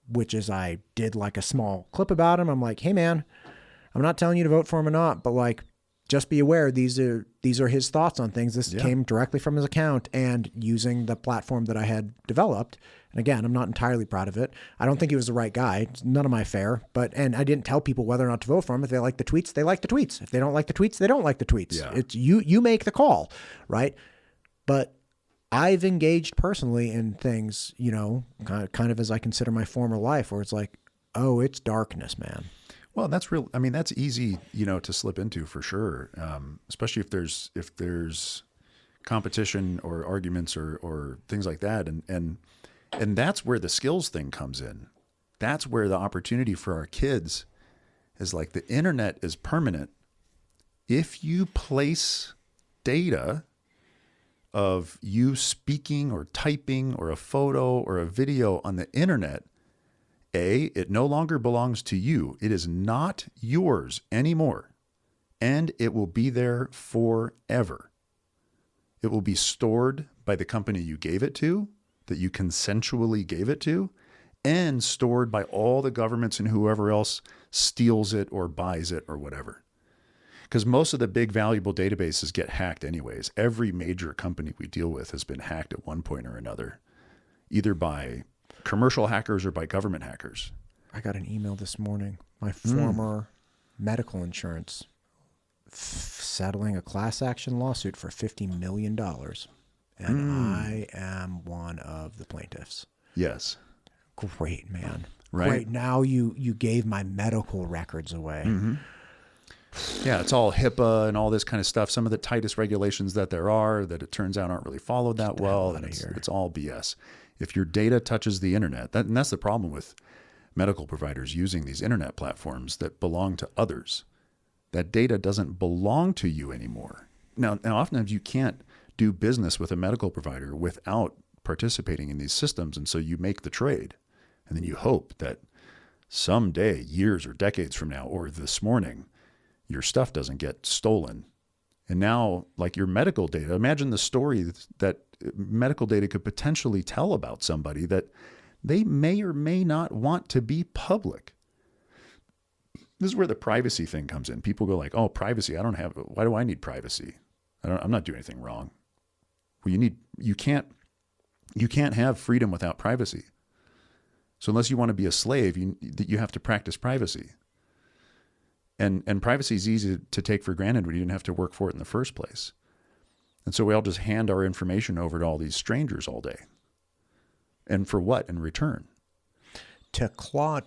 which is I did like a small clip about him. I'm like, hey man, I'm not telling you to vote for him or not, but like, just be aware these are his thoughts on things. This came directly from his account and using the platform that I had developed. And again, I'm not entirely proud of it. I don't think he was the right guy. It's none of my affair. And I didn't tell people whether or not to vote for him. If they like the tweets, they like the tweets. If they don't like the tweets, they don't like the tweets. Yeah. It's you make the call, right? But I've engaged personally in things, you know, kind of as I consider my former life, where it's like, oh, it's darkness, man. Well, that's real. I mean, that's easy, you know, to slip into for sure. Especially if there's competition or arguments or things like that. And that's where the skills thing comes in. That's where the opportunity for our kids is like the internet is permanent. If you place data of you speaking or typing or a photo or a video on the internet, it no longer belongs to you. It is not yours anymore. And it will be there forever. It will be stored by the company you gave it to, that you consensually gave it to, and stored by all the governments and whoever else steals it or buys it or whatever. Because most of the big valuable databases get hacked anyways. Every major company we deal with has been hacked at one point or another, either by commercial hackers or by government hackers. I got an email this morning. My former medical insurance settling a class action lawsuit for $50 million. And I am one of the plaintiffs. Yes. Great, man. Right. Great. Now you gave my medical records away. Mm-hmm. Yeah, it's all HIPAA and all this kind of stuff. Some of the tightest regulations that there are that it turns out aren't really followed that well. And it's all BS. If your data touches the internet, and that's the problem with medical providers using these internet platforms that belong to others. That data doesn't belong to you anymore. Now oftentimes you can't do business with a medical provider without participating in these systems. And so you make the trade. And then you hope that someday, years or decades from now, or this morning, your stuff doesn't get stolen. And now, like your medical data, imagine the story that medical data could potentially tell about somebody that they may or may not want to be public. This is where the privacy thing comes in. People go like, oh, privacy, why do I need privacy? I'm not doing anything wrong. Well, you can't have freedom without privacy. So unless you want to be a slave, you have to practice privacy. And privacy is easy to take for granted when you didn't have to work for it in the first place. And so we all just hand our information over to all these strangers all day. And for what in return? To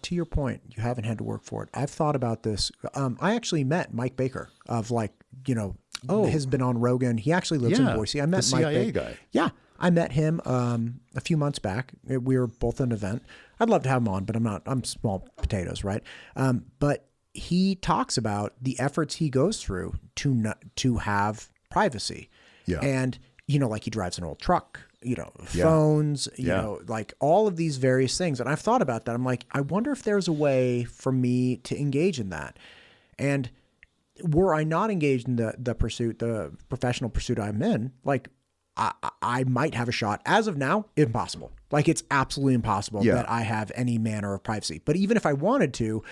your point, you haven't had to work for it. I've thought about this. I actually met Mike Baker of has been on Rogan. He actually lives in Boise. I met the Mike CIA guy. Yeah. I met him a few months back. We were both at an event. I'd love to have him on, but I'm small potatoes, right? But he talks about the efforts he goes through to have privacy. Yeah. And, like he drives an old truck, phones, like all of these various things. And I've thought about that. I'm like, I wonder if there's a way for me to engage in that. And were I not engaged in the professional pursuit I'm in, like I might have a shot. As of now, impossible. Like it's absolutely impossible that I have any manner of privacy. But even if I wanted to,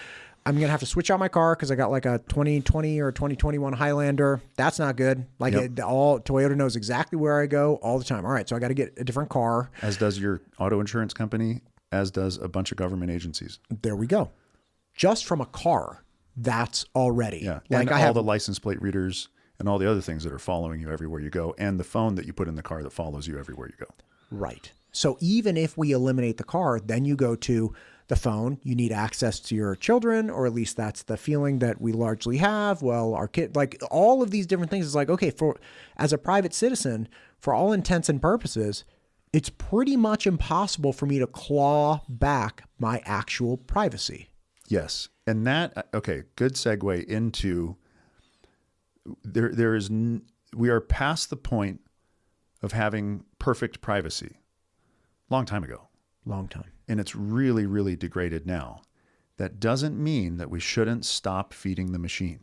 I'm going to have to switch out my car because I got like a 2020 or 2021 Highlander. That's not good. Like Toyota knows exactly where I go all the time. All right, so I got to get a different car. As does your auto insurance company. as does a bunch of government agencies. There we go. Just from a car, that's already. Yeah. Like and I all have the license plate readers and all the other things that are following you everywhere you go, and the phone that you put in the car that follows you everywhere you go. Right. So even if we eliminate the car, then you go to the phone, you need access to your children, or at least that's the feeling that we largely have. Well, our kid, like all of these different things is like, okay, as a private citizen, for all intents and purposes, it's pretty much impossible for me to claw back my actual privacy. Yes. And that, okay, good segue into we are past the point of having perfect privacy. Long time ago. Long time. And it's really, really degraded now. That doesn't mean that we shouldn't stop feeding the machine.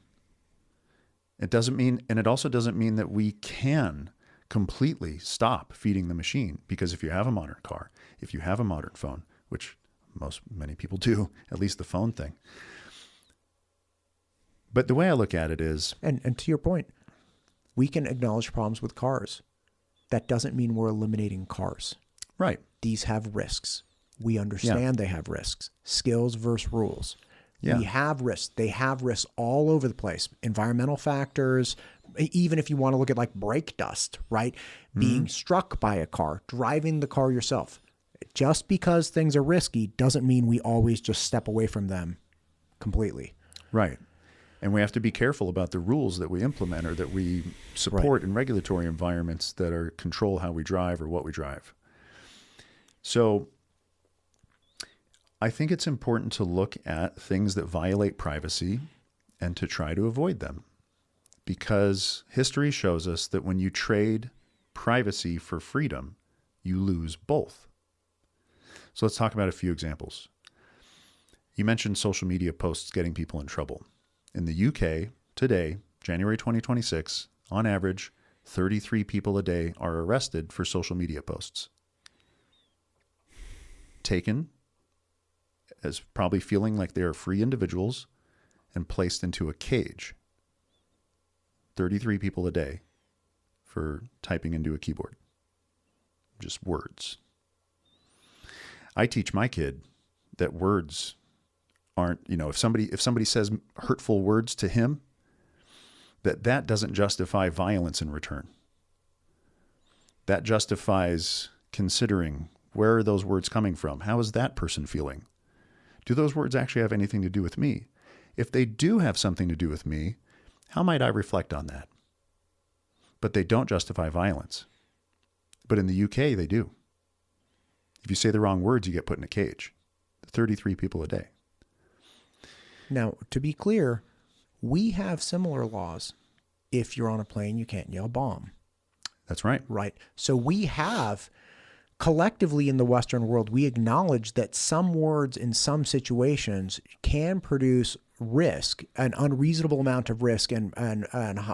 It doesn't mean, and it also doesn't mean that we can completely stop feeding the machine, because if you have a modern car, if you have a modern phone, which many people do, at least the phone thing. But the way I look at it is... And to your point, we can acknowledge problems with cars. That doesn't mean we're eliminating cars. Right. These have risks. We understand they have risks. Skills versus rules. Yeah. We have risks. They have risks all over the place. Environmental factors, even if you want to look at like brake dust, right? Being struck by a car, driving the car yourself. Just because things are risky doesn't mean we always just step away from them completely. Right. And we have to be careful about the rules that we implement or that we support in regulatory environments that control how we drive or what we drive. So I think it's important to look at things that violate privacy and to try to avoid them, because history shows us that when you trade privacy for freedom, you lose both. So let's talk about a few examples. You mentioned social media posts getting people in trouble. In the UK today, January 2026, on average, 33 people a day are arrested for social media posts. Taken as probably feeling like they are free individuals and placed into a cage. 33 people a day for typing into a keyboard. Just words. I teach my kid that words aren't, if somebody says hurtful words to him, that doesn't justify violence in return. That justifies considering, where are those words coming from? How is that person feeling? Do those words actually have anything to do with me? If they do have something to do with me, how might I reflect on that? But they don't justify violence. But in the UK, they do. If you say the wrong words, you get put in a cage. 33 people a day. Now, to be clear, we have similar laws. If you're on a plane, you can't yell bomb. That's right. Right. So we have, collectively in the Western world, we acknowledge that some words in some situations can produce risk, an unreasonable amount of risk and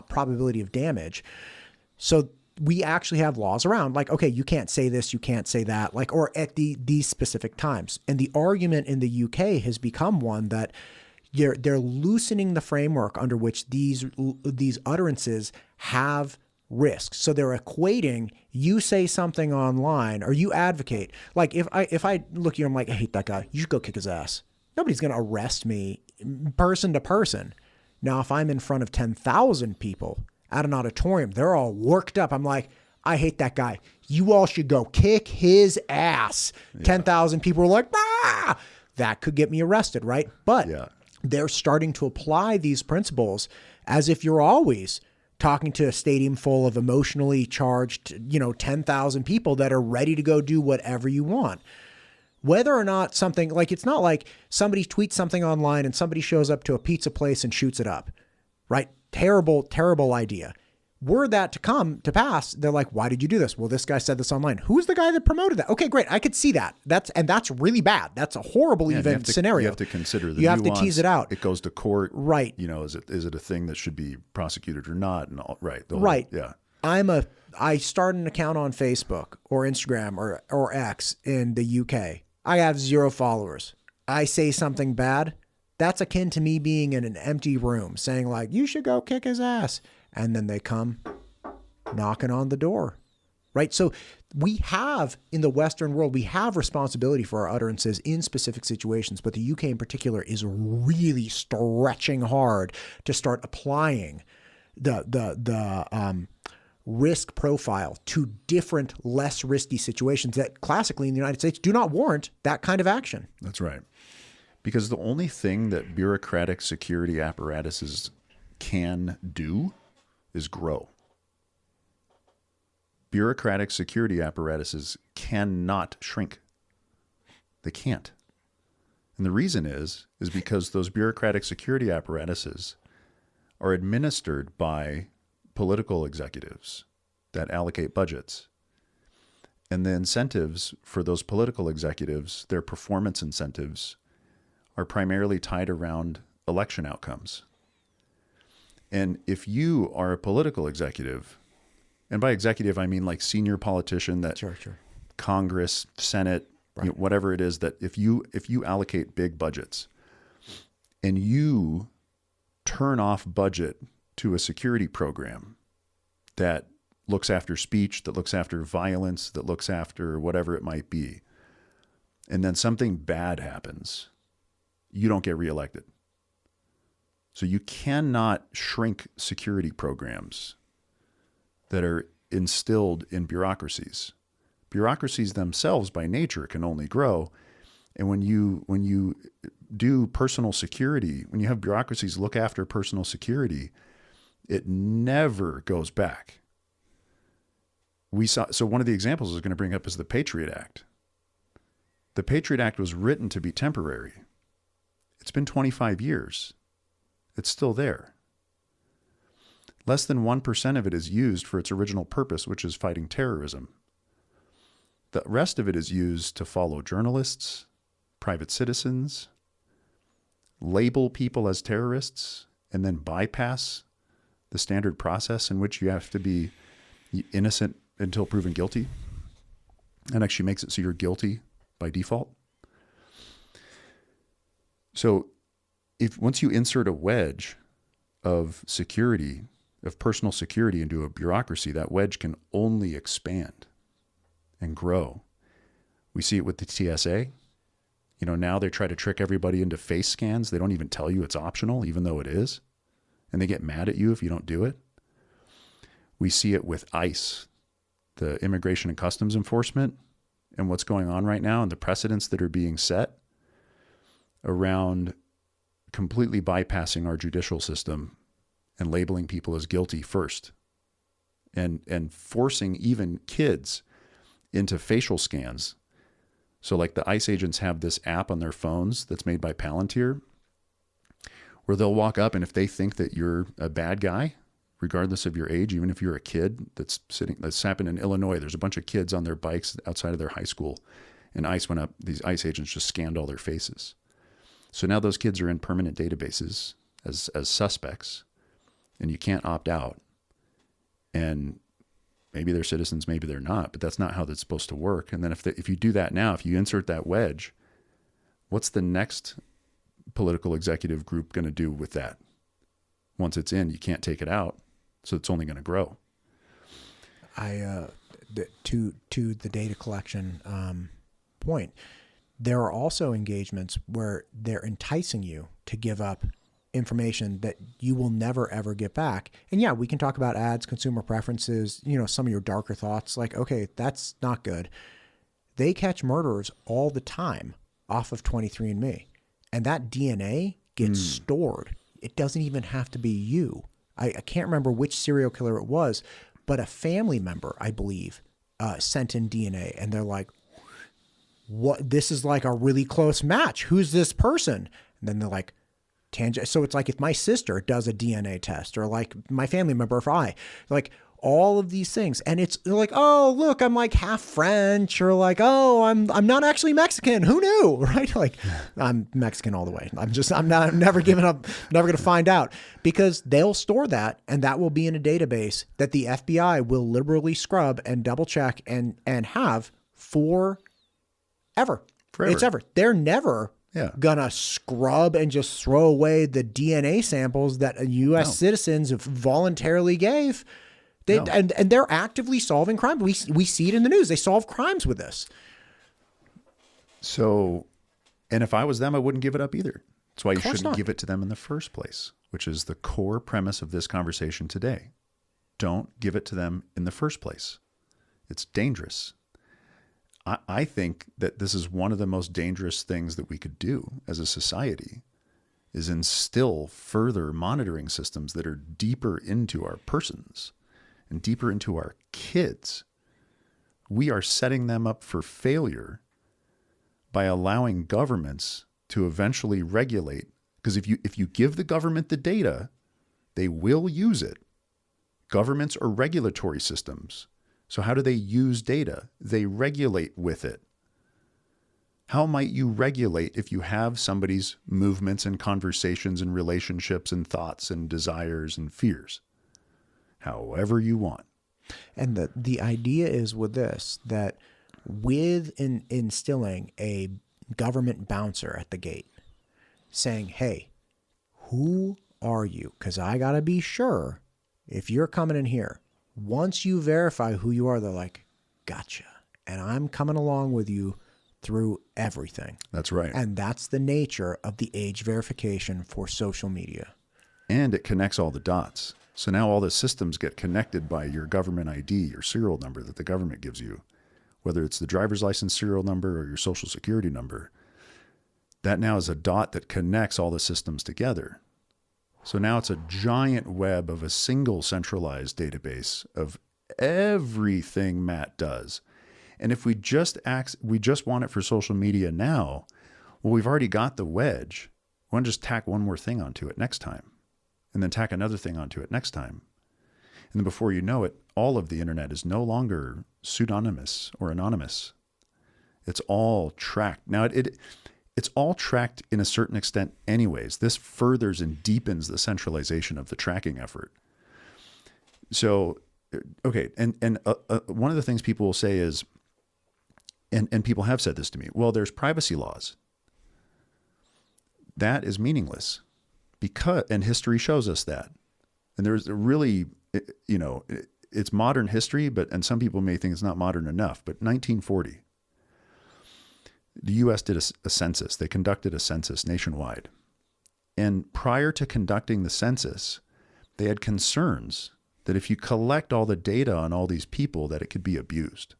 probability of damage. So we actually have laws around, like, okay, you can't say this, you can't say that, like, or at these specific times. And the argument in the UK has become one that they're loosening the framework under which these utterances have risk. So they're equating, you say something online or you advocate. Like if I look at you, I'm like, I hate that guy. You should go kick his ass. Nobody's going to arrest me person to person. Now, if I'm in front of 10,000 people at an auditorium, they're all worked up. I'm like, I hate that guy. You all should go kick his ass. Yeah. 10,000 people are like, ah! That could get me arrested, right? But they're starting to apply these principles as if you're always talking to a stadium full of emotionally charged, 10,000 people that are ready to go do whatever you want. Whether or not something, like, it's not like somebody tweets something online and somebody shows up to a pizza place and shoots it up, right? Terrible, terrible idea. Were that to come to pass, they're like, why did you do this? Well, this guy said this online. Who's the guy that promoted that? Okay, great. I could see that. That's really bad. That's a horrible scenario. You have to consider the You nuance. have to tease it out. It goes to court. Right. Is it a thing that should be prosecuted or not? And all, right. Right. Yeah. I start an account on Facebook or Instagram or X in the UK. I have 0 followers. I say something bad. That's akin to me being in an empty room saying, like, you should go kick his ass. And then they come knocking on the door. right? So we have, in the Western world, we have responsibility for our utterances in specific situations, but the UK in particular is really stretching hard to start applying the risk profile to different, less risky situations that classically in the United States do not warrant that kind of action. That's right. Because the only thing that bureaucratic security apparatuses can do is grow. Bureaucratic security apparatuses cannot shrink. They can't. And the reason is because those bureaucratic security apparatuses are administered by political executives that allocate budgets. And the incentives for those political executives, their performance incentives, are primarily tied around election outcomes. And if you are a political executive, and by executive, I mean like senior politician that Sure. Congress, Senate, Right. whatever it is, that if you allocate big budgets and you turn off budget to a security program that looks after speech, that looks after violence, that looks after whatever it might be, and then something bad happens, you don't get reelected. So you cannot shrink security programs that are instilled in bureaucracies. Bureaucracies themselves by nature can only grow. And when you do personal security, when you have bureaucracies look after personal security, it never goes back. So one of the examples I was going to bring up is the Patriot Act. The Patriot Act was written to be temporary. It's been 25 years. It's still there. Less than 1% of it is used for its original purpose, which is fighting terrorism. The rest of it is used to follow journalists, private citizens, label people as terrorists, and then bypass the standard process in which you have to be innocent until proven guilty. And actually makes it so you're guilty by default. So once you insert a wedge of security, of personal security into a bureaucracy, that wedge can only expand and grow. We see it with the TSA. Now they try to trick everybody into face scans. They don't even tell you it's optional, even though it is. And they get mad at you if you don't do it. We see it with ICE, the Immigration and Customs Enforcement, and what's going on right now and the precedents that are being set around completely bypassing our judicial system and labeling people as guilty first, and forcing even kids into facial scans. So like the ICE agents have this app on their phones that's made by Palantir, where they'll walk up, and if they think that you're a bad guy, regardless of your age, even if you're a kid that's happened in Illinois, there's a bunch of kids on their bikes outside of their high school, and ICE went up, these ICE agents just scanned all their faces. So now those kids are in permanent databases as suspects, and you can't opt out. And maybe they're citizens, maybe they're not, but that's not how that's supposed to work. And then if you do that now, if you insert that wedge, what's the next political executive group going to do with that? Once it's in, you can't take it out, so it's only going to grow. To the data collection point, there are also engagements where they're enticing you to give up information that you will never, ever get back. And yeah, we can talk about ads, consumer preferences, some of your darker thoughts, like, okay, that's not good. They catch murderers all the time off of 23andMe. And that DNA gets stored. It doesn't even have to be you. I can't remember which serial killer it was, but a family member, I believe, sent in DNA, and they're like, "What? This is like a really close match. Who's this person?" And then they're like, so it's like if my sister does a DNA test, or like my family member, if like all of these things, and it's like, oh, look, I'm like half French, or like, oh, I'm not actually Mexican. Who knew? Right? Like, I'm Mexican all the way. I'm never giving up, never going to find out, because they'll store that, and that will be in a database that the FBI will liberally scrub and double check and have forever. It's ever. They're never gonna scrub and just throw away the DNA samples that U.S. citizens voluntarily gave. No. And they're actively solving crime. We see it in the news. They solve crimes with this. So, and if I was them, I wouldn't give it up either. That's why you shouldn't not. give it to them in the first place, which is the core premise of this conversation today. Don't give it to them in the first place. It's dangerous. I think that this is one of the most dangerous things that we could do as a society, is instill further monitoring systems that are deeper into our persons and deeper into our kids. We are setting them up for failure by allowing governments to eventually regulate. Because if you give the government the data, they will use it. Governments are regulatory systems. So how do they use data? They regulate with it. How might you regulate if you have somebody's movements and conversations and relationships and thoughts and desires and fears? However you want. And the idea is with this, that with instilling a government bouncer at the gate saying, hey, who are you? Because I got to be sure if you're coming in here, once you verify who you are, they're like, gotcha. And I'm coming along with you through everything. That's right. And that's the nature of the age verification for social media. And it connects all the dots. So now all the systems get connected by your government ID, your serial number that the government gives you, whether it's the driver's license serial number or your social security number. That now is a dot that connects all the systems together. So now it's a giant web of a single centralized database of everything Matt does. And if we just want it for social media now, well, we've already got the wedge. We want to just tack one more thing onto it next time, and then tack another thing onto it next time. And then before you know it, all of the internet is no longer pseudonymous or anonymous. It's all tracked. Now, it's all tracked in a certain extent anyways. This furthers and deepens the centralization of the tracking effort. So, okay, and one of the things people will say is, and people have said this to me, well, there's privacy laws. That is meaningless, because, and history shows us that. And there's a really, it's modern history, and some people may think it's not modern enough, but 1940, the U.S. did a census. They conducted a census nationwide. And prior to conducting the census, they had concerns that if you collect all the data on all these people, that it could be abused.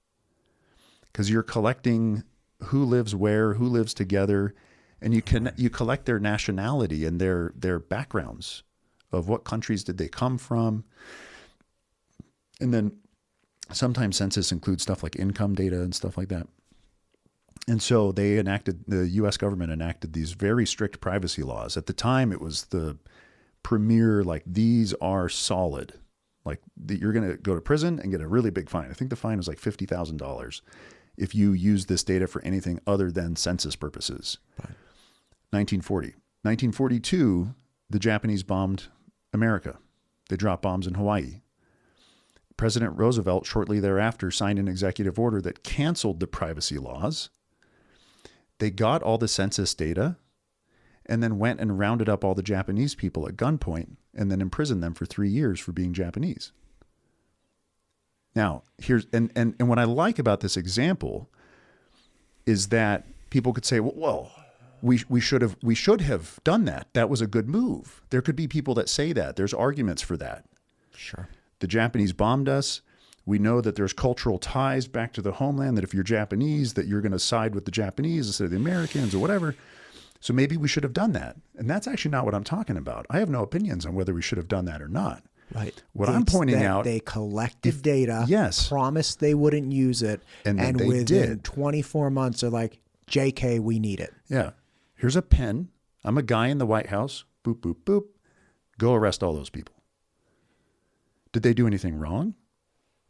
Because you're collecting who lives where, who lives together, and you collect their nationality and their backgrounds of what countries did they come from. And then sometimes census includes stuff like income data and stuff like that. And so the U.S. government enacted these very strict privacy laws. At the time, it was the premier, like, these are solid. Like, you're going to go to prison and get a really big fine. I think the fine was like $50,000 if you use this data for anything other than census purposes. Fine. 1940. 1942, the Japanese bombed America. They dropped bombs in Hawaii. President Roosevelt shortly thereafter signed an executive order that canceled the privacy laws. They got all the census data and then went and rounded up all the Japanese people at gunpoint and then imprisoned them for 3 years for being Japanese. Now, here's and what I like about this example is that people could say, well, we should have done that. That was a good move. There could be people that say that. There's arguments for that. Sure. The Japanese bombed us. We know that there's cultural ties back to the homeland, that if you're Japanese, that you're going to side with the Japanese instead of the Americans or whatever. So maybe we should have done that. And that's actually not what I'm talking about. I have no opinions on whether we should have done that or not. Right. What I'm pointing out, they collected data, yes, promised they wouldn't use it, and within 24 months they're like, JK, we need it. Yeah. Here's a pen. I'm a guy in the White House. Boop, boop, boop. Go arrest all those people. Did they do anything wrong?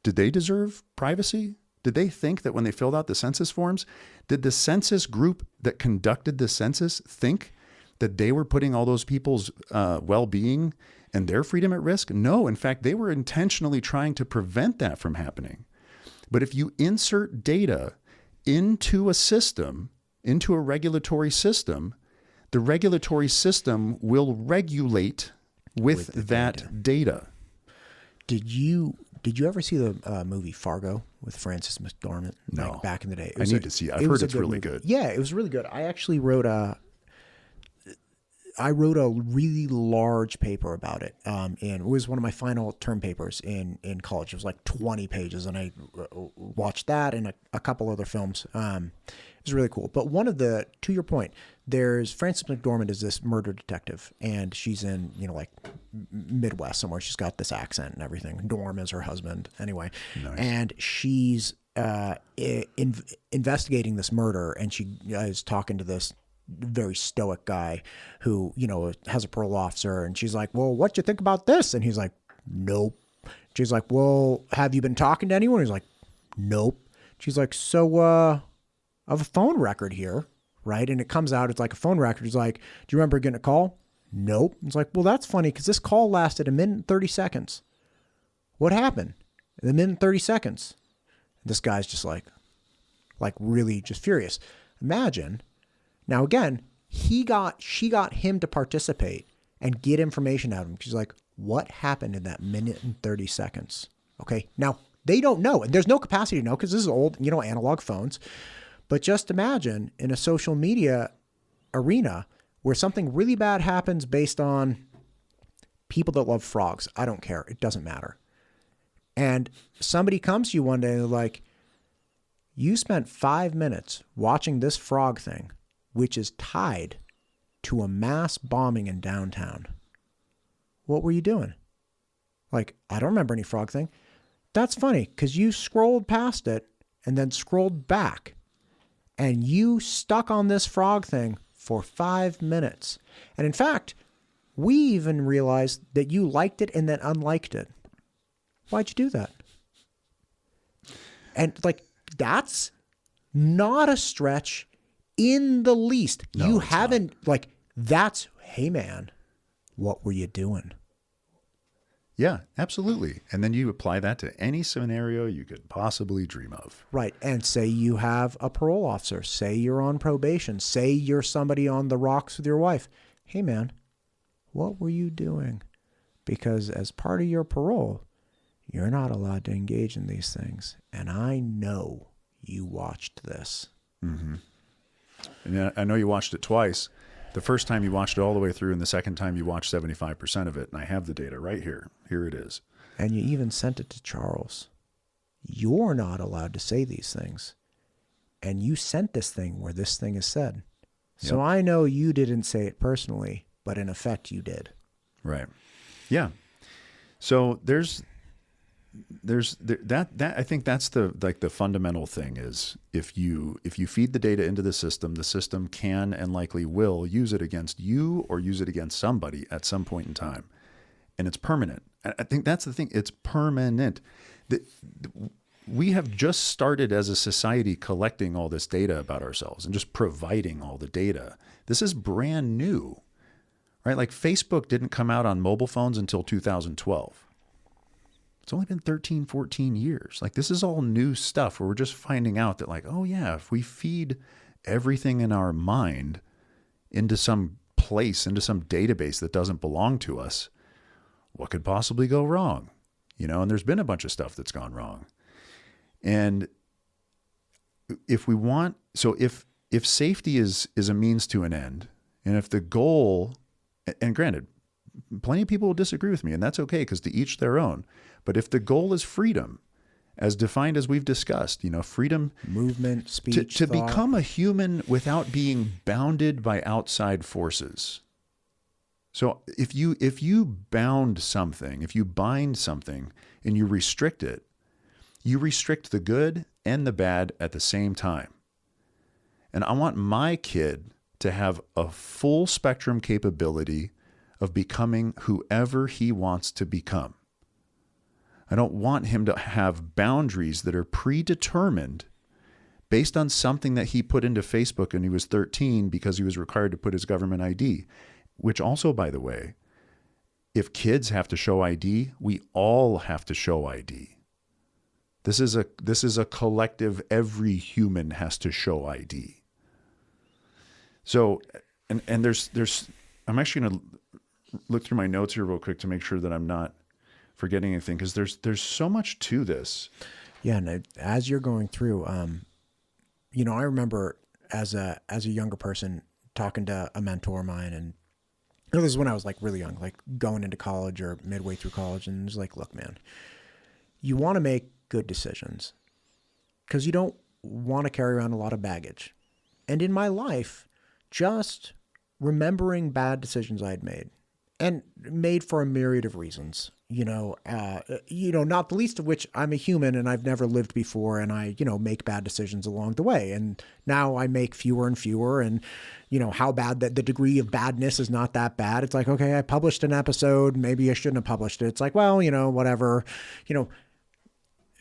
Did they deserve privacy? Did they think that when they filled out the census forms, did the census group that conducted the census think that they were putting all those people's well-being and their freedom at risk? No, in fact, they were intentionally trying to prevent that from happening. But if you insert data into a system, into a regulatory system, the regulatory system will regulate with that data. Did you Did you ever see the movie Fargo with Frances McDormand? No. Like back in the day. I need to see it. I've heard it's really good. Yeah, it was really good. I actually wrote a really large paper about it. And it was one of my final term papers in college. It was like 20 pages, and I watched that and a couple other films. It was really cool. But to your point, there's Frances McDormand is this murder detective, and she's in, like Midwest somewhere. She's got this accent and everything. Norm is her husband anyway. Nice. And she's investigating this murder, and she is talking to this very stoic guy who, has a parole officer, and she's like, well, what do you think about this? And he's like, nope. She's like, well, have you been talking to anyone? He's like, nope. She's like, so, I have a phone record here, right? And it comes out, it's like a phone record. He's like, do you remember getting a call? Nope. It's like, well, that's funny because this call lasted 1 minute and 30 seconds. What happened in 1 minute and 30 seconds? This guy's just like really just furious. Imagine. Now, again, she got him to participate and get information out of him. She's like, what happened in that 1 minute and 30 seconds? Okay. Now, they don't know, and there's no capacity to know because this is old, analog phones. But just imagine in a social media arena where something really bad happens based on people that love frogs. I don't care. It doesn't matter. And somebody comes to you one day and they're like, you spent 5 minutes watching this frog thing, which is tied to a mass bombing in downtown. What were you doing? Like, I don't remember any frog thing. That's funny because you scrolled past it and then scrolled back. And you stuck on this frog thing for 5 minutes. And in fact, we even realized that you liked it and then unliked it. Why'd you do that? And that's not a stretch in the least. No, you haven't not. Hey man, what were you doing? Yeah, absolutely. And then you apply that to any scenario you could possibly dream of. Right. And say you have a parole officer. Say you're on probation. Say you're somebody on the rocks with your wife. Hey, man, what were you doing? Because as part of your parole, you're not allowed to engage in these things. And I know you watched this. Mm-hmm. And I know you watched it twice. The first time you watched it all the way through, and the second time you watched 75% of it. And I have the data right here. Here it is. And you even sent it to Charles. You're not allowed to say these things. And you sent this thing where this thing is said. So yep. I know you didn't say it personally, but in effect you did. Right. Yeah. So there's that I think that's the fundamental thing is if you feed the data into the system can and likely will use it against you or use it against somebody at some point in time, and it's permanent. I think that's the thing. It's permanent. We have just started as a society collecting all this data about ourselves and just providing all the data. This is brand new, right? Like Facebook didn't come out on mobile phones until 2012. It's only been 13, 14 years. Like this is all new stuff where we're just finding out that oh yeah, if we feed everything in our mind into some place, into some database that doesn't belong to us, what could possibly go wrong? And there's been a bunch of stuff that's gone wrong. And if safety is a means to an end, and if the goal, and granted, plenty of people will disagree with me, and that's okay because to each their own. But if the goal is freedom, as defined as we've discussed, freedom, movement, speech, to become a human without being bounded by outside forces. So if you bind something and you restrict it, you restrict the good and the bad at the same time. And I want my kid to have a full spectrum capability of becoming whoever he wants to become. I don't want him to have boundaries that are predetermined based on something that he put into Facebook when he was 13 because he was required to put his government ID, which also, by the way, if kids have to show ID, we all have to show ID. This is a collective, every human has to show ID. So, and there's I'm actually going to look through my notes here real quick to make sure that I'm not forgetting anything, because there's so much to this. Yeah. And as you're going through, you know, I remember as a younger person talking to a mentor of mine, and this is when I was like really young, like going into college or midway through college. And it was like, look, man, you want to make good decisions because you don't want to carry around a lot of baggage. And in my life, just remembering bad decisions I'd made, and made for a myriad of reasons, not the least of which I'm a human and I've never lived before. And I, make bad decisions along the way. And now I make fewer and fewer, and, how bad that the degree of badness is not that bad. It's like, okay, I published an episode. Maybe I shouldn't have published it. It's like, well, whatever,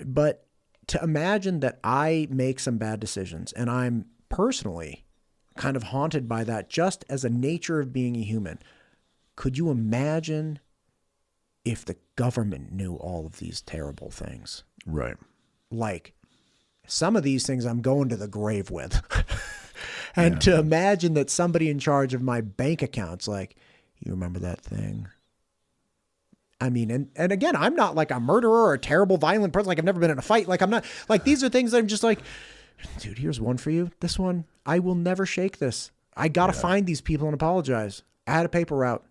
but to imagine that I make some bad decisions and I'm personally kind of haunted by that just as a nature of being a human. Could you imagine if the government knew all of these terrible things? Right. Like some of these things I'm going to the grave with. And to imagine that somebody in charge of my bank account's like, you remember that thing? I mean, and again, I'm not like a murderer or a terrible violent person. Like I've never been in a fight. Like I'm not like, these are things that I'm just like, dude, here's one for you. This one, I will never shake this. I got to find these people and apologize. I had a paper route.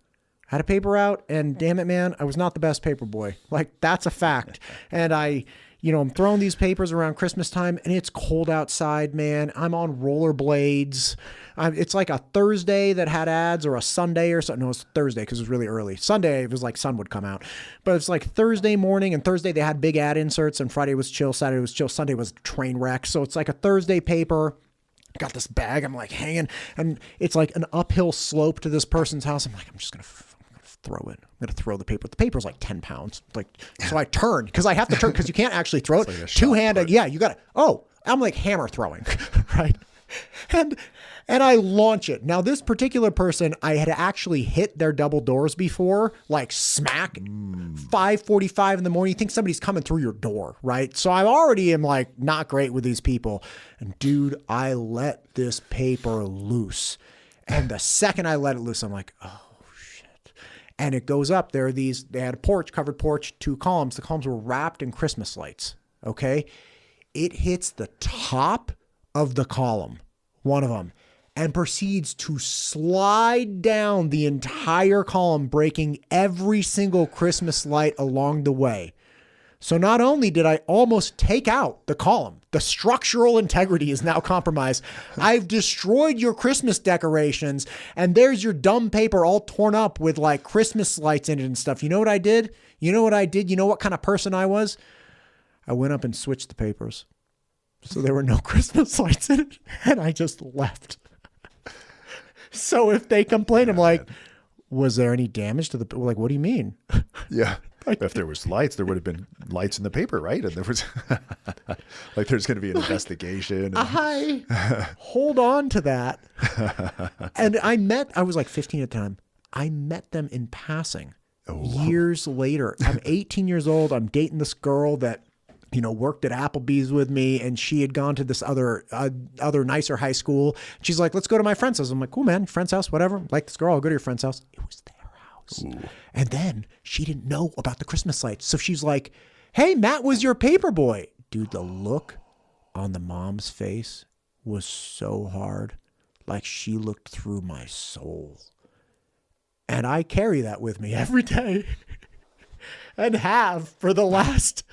And damn it, man, I was not the best paper boy. Like that's a fact. And I'm throwing these papers around Christmas time and it's cold outside, man. I'm on rollerblades. It's like a Thursday that had ads, or a Sunday or something. No, it was Thursday because it was really early. Sunday, it was like sun would come out. But it's like Thursday morning, and Thursday they had big ad inserts, and Friday was chill, Saturday was chill, Sunday was train wreck. So it's like a Thursday paper. Got this bag, I'm like hanging, and it's like an uphill slope to this person's house. I'm like, I'm just going to throw it. I'm going to throw the paper. The paper's like 10 pounds. Like, so I turn because I have to turn because you can't actually throw it like two-handed. Yeah, you got to, I'm like hammer throwing, right? And I launch it. Now, this particular person, I had actually hit their double doors before, like smack, 5:45 in the morning. You think somebody's coming through your door, right? So I already am like not great with these people. And dude, I let this paper loose. And the second I let it loose, I'm like, oh shit. And it goes up. They had a porch, covered porch, 2 columns. The columns were wrapped in Christmas lights. Okay. It hits the top of the column, one of them, and proceeds to slide down the entire column, breaking every single Christmas light along the way. So not only did I almost take out the column, the structural integrity is now compromised. I've destroyed your Christmas decorations, and there's your dumb paper all torn up with like Christmas lights in it and stuff. You know what I did? You know what kind of person I was? I went up and switched the papers. So there were no Christmas lights in it, and I just left. So if they complain, I'm like, was there any damage to the, like, what do you mean? Yeah. If there was lights, there would have been lights in the paper, right? And there was like, there's going to be an investigation. I hold on to that. And I was like 15 at the time. I met them in passing years later. I'm 18 years old. I'm dating this girl that, worked at Applebee's with me, and she had gone to this other nicer high school. She's like, let's go to my friend's house. I'm like, cool, man, friend's house, whatever. Like this girl, I'll go to your friend's house. It was their house. Ooh. And then she didn't know about the Christmas lights. So she's like, hey, Matt was your paper boy. Dude, the look on the mom's face was so hard. Like she looked through my soul. And I carry that with me every day. And have for the last,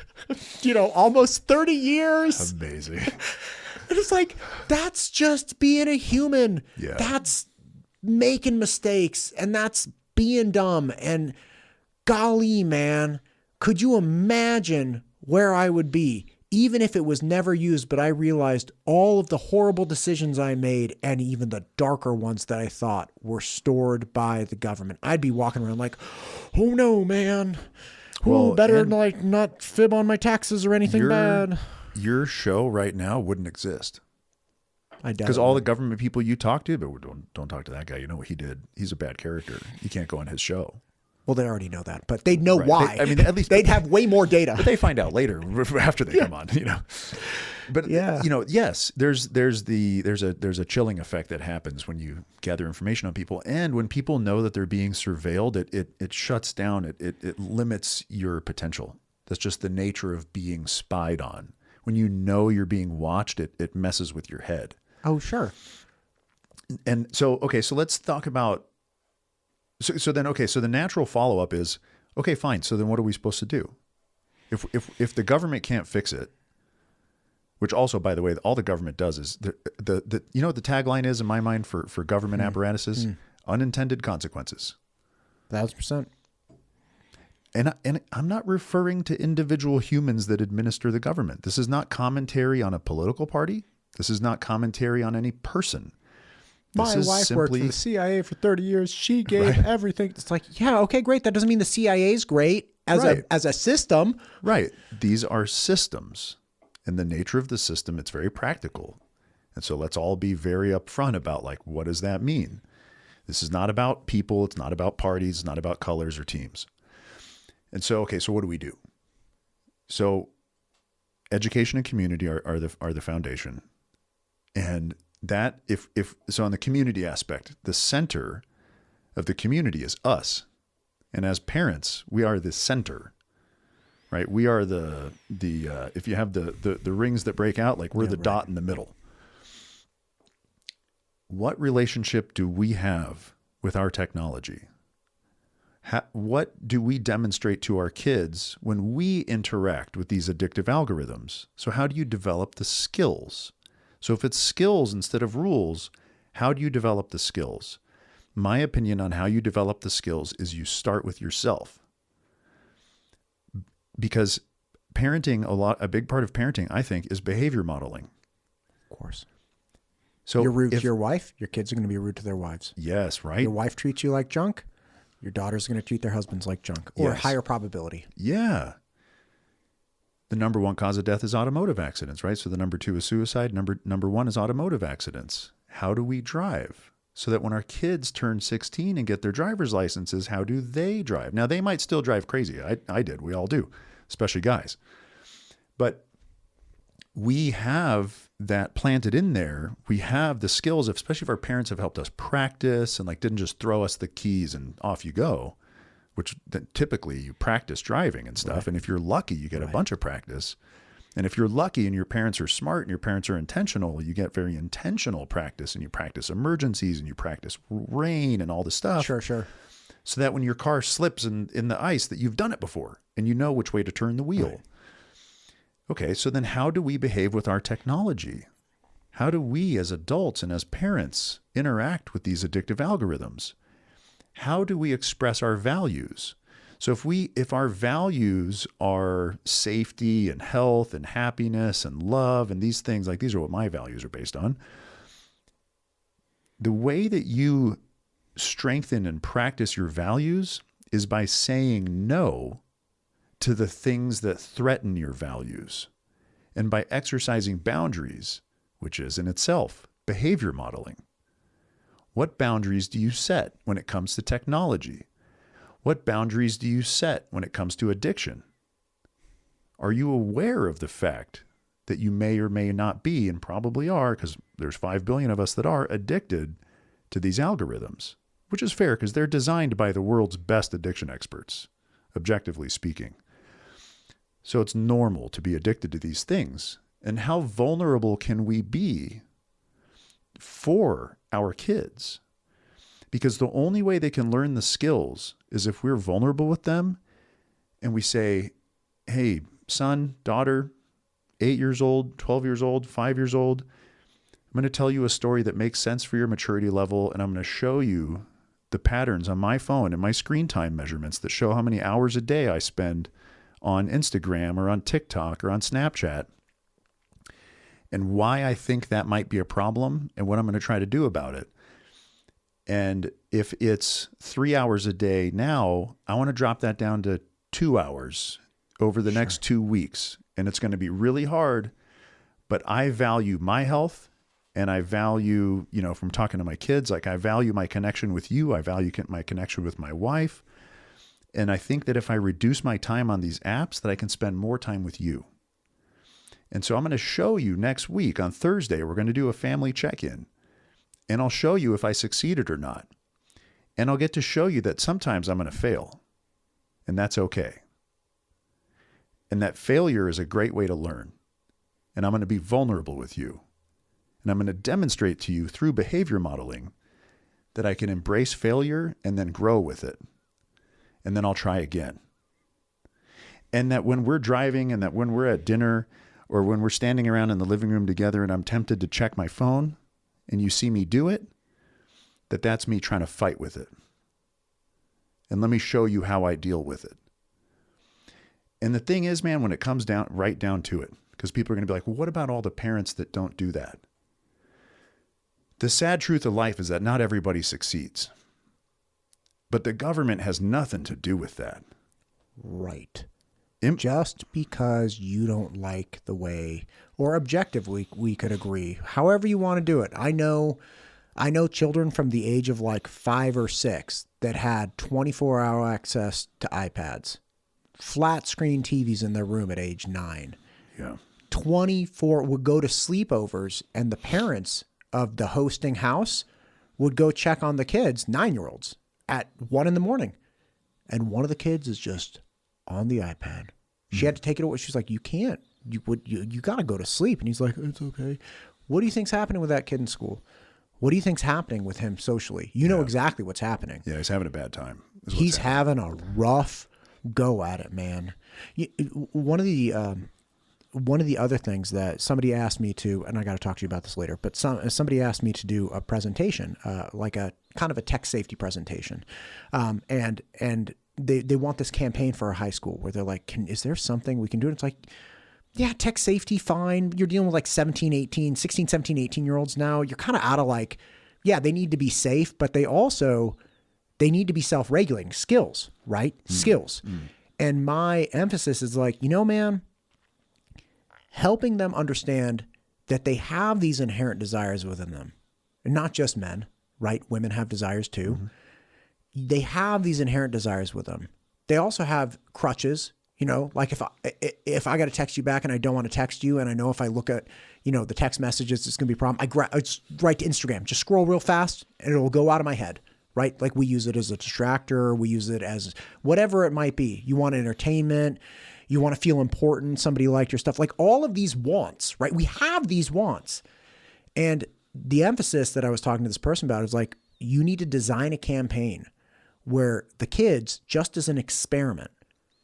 almost 30 years. Amazing. And it's like, that's just being a human. Yeah. That's making mistakes, and that's being dumb. And golly, man, could you imagine where I would be, even if it was never used, but I realized all of the horrible decisions I made, and even the darker ones that I thought were stored by the government. I'd be walking around like, oh no, man. Better like not fib on my taxes or anything bad. Your show right now wouldn't exist. Because all the government people you talk to, but don't talk to that guy. You know what he did? He's a bad character. You can't go on his show. Well, they already know that, but they'd know why. At least they'd have way more data. But they find out later after they come on, But Yeah. yes, there's a chilling effect that happens when you gather information on people, and when people know that they're being surveilled, it shuts down, it limits your potential. That's just the nature of being spied on. When you know you're being watched, it messes with your head. Oh, sure. And so, okay, so let's talk about, so the natural follow-up is, okay, fine. So then what are we supposed to do? If the government can't fix it, which also, by the way, all the government does is the you know what the tagline is in my mind for government apparatuses? Unintended consequences. 1,000%. And I'm not referring to individual humans that administer the government. This is not commentary on a political party. This is not commentary on any person. My wife worked for the CIA for 30 years. She gave everything. It's like, yeah, okay, great. That doesn't mean the CIA is great as a system. Right. These are systems. And the nature of the system, it's very practical. And so let's all be very upfront about, like, what does that mean? This is not about people. It's not about parties. It's not about colors or teams. And so, okay, so what do we do? So education and community are the foundation. And that so on the community aspect, the center of the community is us. And as parents, we are the center, right? We are the if you have the rings that break out, like we're the dot in the middle. What relationship do we have with our technology? What do we demonstrate to our kids when we interact with these addictive algorithms? So how do you develop the skills? So if it's skills instead of rules, how do you develop the skills? My opinion on how you develop the skills is you start with yourself. Because parenting, a big part of parenting, I think, is behavior modeling. Of course. So you're rude to your wife, your kids are going to be rude to their wives. Yes, right. Your wife treats you like junk, your daughter's going to treat their husbands like junk, or higher probability. Yeah. The number one cause of death is automotive accidents, right? So the number two is suicide. Number one is automotive accidents. How do we drive? So that when our kids turn 16 and get their driver's licenses, how do they drive? Now, they might still drive crazy. I did. We all do, especially guys. But we have that planted in there. We have the skills, especially if our parents have helped us practice and like didn't just throw us the keys and off you go, which typically you practice driving and stuff. Right. And if you're lucky, you get a bunch of practice. And if you're lucky and your parents are smart and your parents are intentional, you get very intentional practice, and you practice emergencies and you practice rain and all this stuff. Sure. So that when your car slips in the ice, that you've done it before and you know which way to turn the wheel. Right. Okay, so then how do we behave with our technology? How do we as adults and as parents interact with these addictive algorithms? How do we express our values? So if our values are safety and health and happiness and love and these things, like these are what my values are based on, the way that you strengthen and practice your values is by saying no to the things that threaten your values, and by exercising boundaries, which is in itself behavior modeling. What boundaries do you set when it comes to technology? What boundaries do you set when it comes to addiction? Are you aware of the fact that you may or may not be, and probably are, because there's 5 billion of us that are addicted to these algorithms, which is fair because they're designed by the world's best addiction experts, objectively speaking. So it's normal to be addicted to these things. And how vulnerable can we be for our kids? Because the only way they can learn the skills is if we're vulnerable with them and we say, hey, son, daughter, 8 years old, 12 years old, 5 years old, I'm going to tell you a story that makes sense for your maturity level, and I'm going to show you the patterns on my phone and my screen time measurements that show how many hours a day I spend on Instagram or on TikTok or on Snapchat, and why I think that might be a problem and what I'm going to try to do about it. And if it's 3 hours a day now, I want to drop that down to 2 hours over the next 2 weeks. And it's going to be really hard, but I value my health, and I value, from talking to my kids, like I value my connection with you. I value my connection with my wife. And I think that if I reduce my time on these apps, that I can spend more time with you. And so I'm going to show you next week on Thursday, we're going to do a family check-in. And I'll show you if I succeeded or not. And I'll get to show you that sometimes I'm going to fail. And that's okay. And that failure is a great way to learn. And I'm going to be vulnerable with you. And I'm going to demonstrate to you through behavior modeling that I can embrace failure and then grow with it. And then I'll try again. And that when we're driving and that when we're at dinner or when we're standing around in the living room together and I'm tempted to check my phone and you see me do it, that's me trying to fight with it. And let me show you how I deal with it. And the thing is, man, when it comes down right down to it, because people are going to be like, well, what about all the parents that don't do that? The sad truth of life is that not everybody succeeds. But the government has nothing to do with that. Right. Just because you don't like the way, or objectively, we could agree, however you want to do it. I know children from the age of like 5 or 6 that had 24-hour access to iPads, flat screen TVs in their room at age 9. Yeah. 24 would go to sleepovers, and the parents of the hosting house would go check on the kids, 9-year-olds, at 1 a.m. And one of the kids is just on the iPad. She had to take it away. She's like, you can't. You got to go to sleep. And he's like, it's okay. What do you think's happening with that kid in school? What do you think's happening with him socially? You know exactly what's happening. Yeah, he's having a bad time. He's having a rough go at it, man. One of the other things that somebody asked me to, and I got to talk to you about this later, but somebody asked me to do a presentation, like a kind of a tech safety presentation, and they want this campaign for a high school where they're like, is there something we can do? And it's like, yeah, tech safety, fine. You're dealing with like 16, 17, 18-year-olds now. You're kind of out of like, yeah, they need to be safe, but they need to be self-regulating skills, right? Skills. And my emphasis is like, man, helping them understand that they have these inherent desires within them. And not just men, right? Women have desires too. They have these inherent desires with them. They also have crutches, like if I got to text you back and I don't want to text you, and I know if I look at, the text messages, it's going to be a problem. I just write to Instagram, just scroll real fast and it'll go out of my head, right? Like we use it as a distractor. We use it as whatever it might be. You want entertainment. You want to feel important. Somebody liked your stuff. Like all of these wants, right? We have these wants. And the emphasis that I was talking to this person about is like, you need to design a campaign where the kids, just as an experiment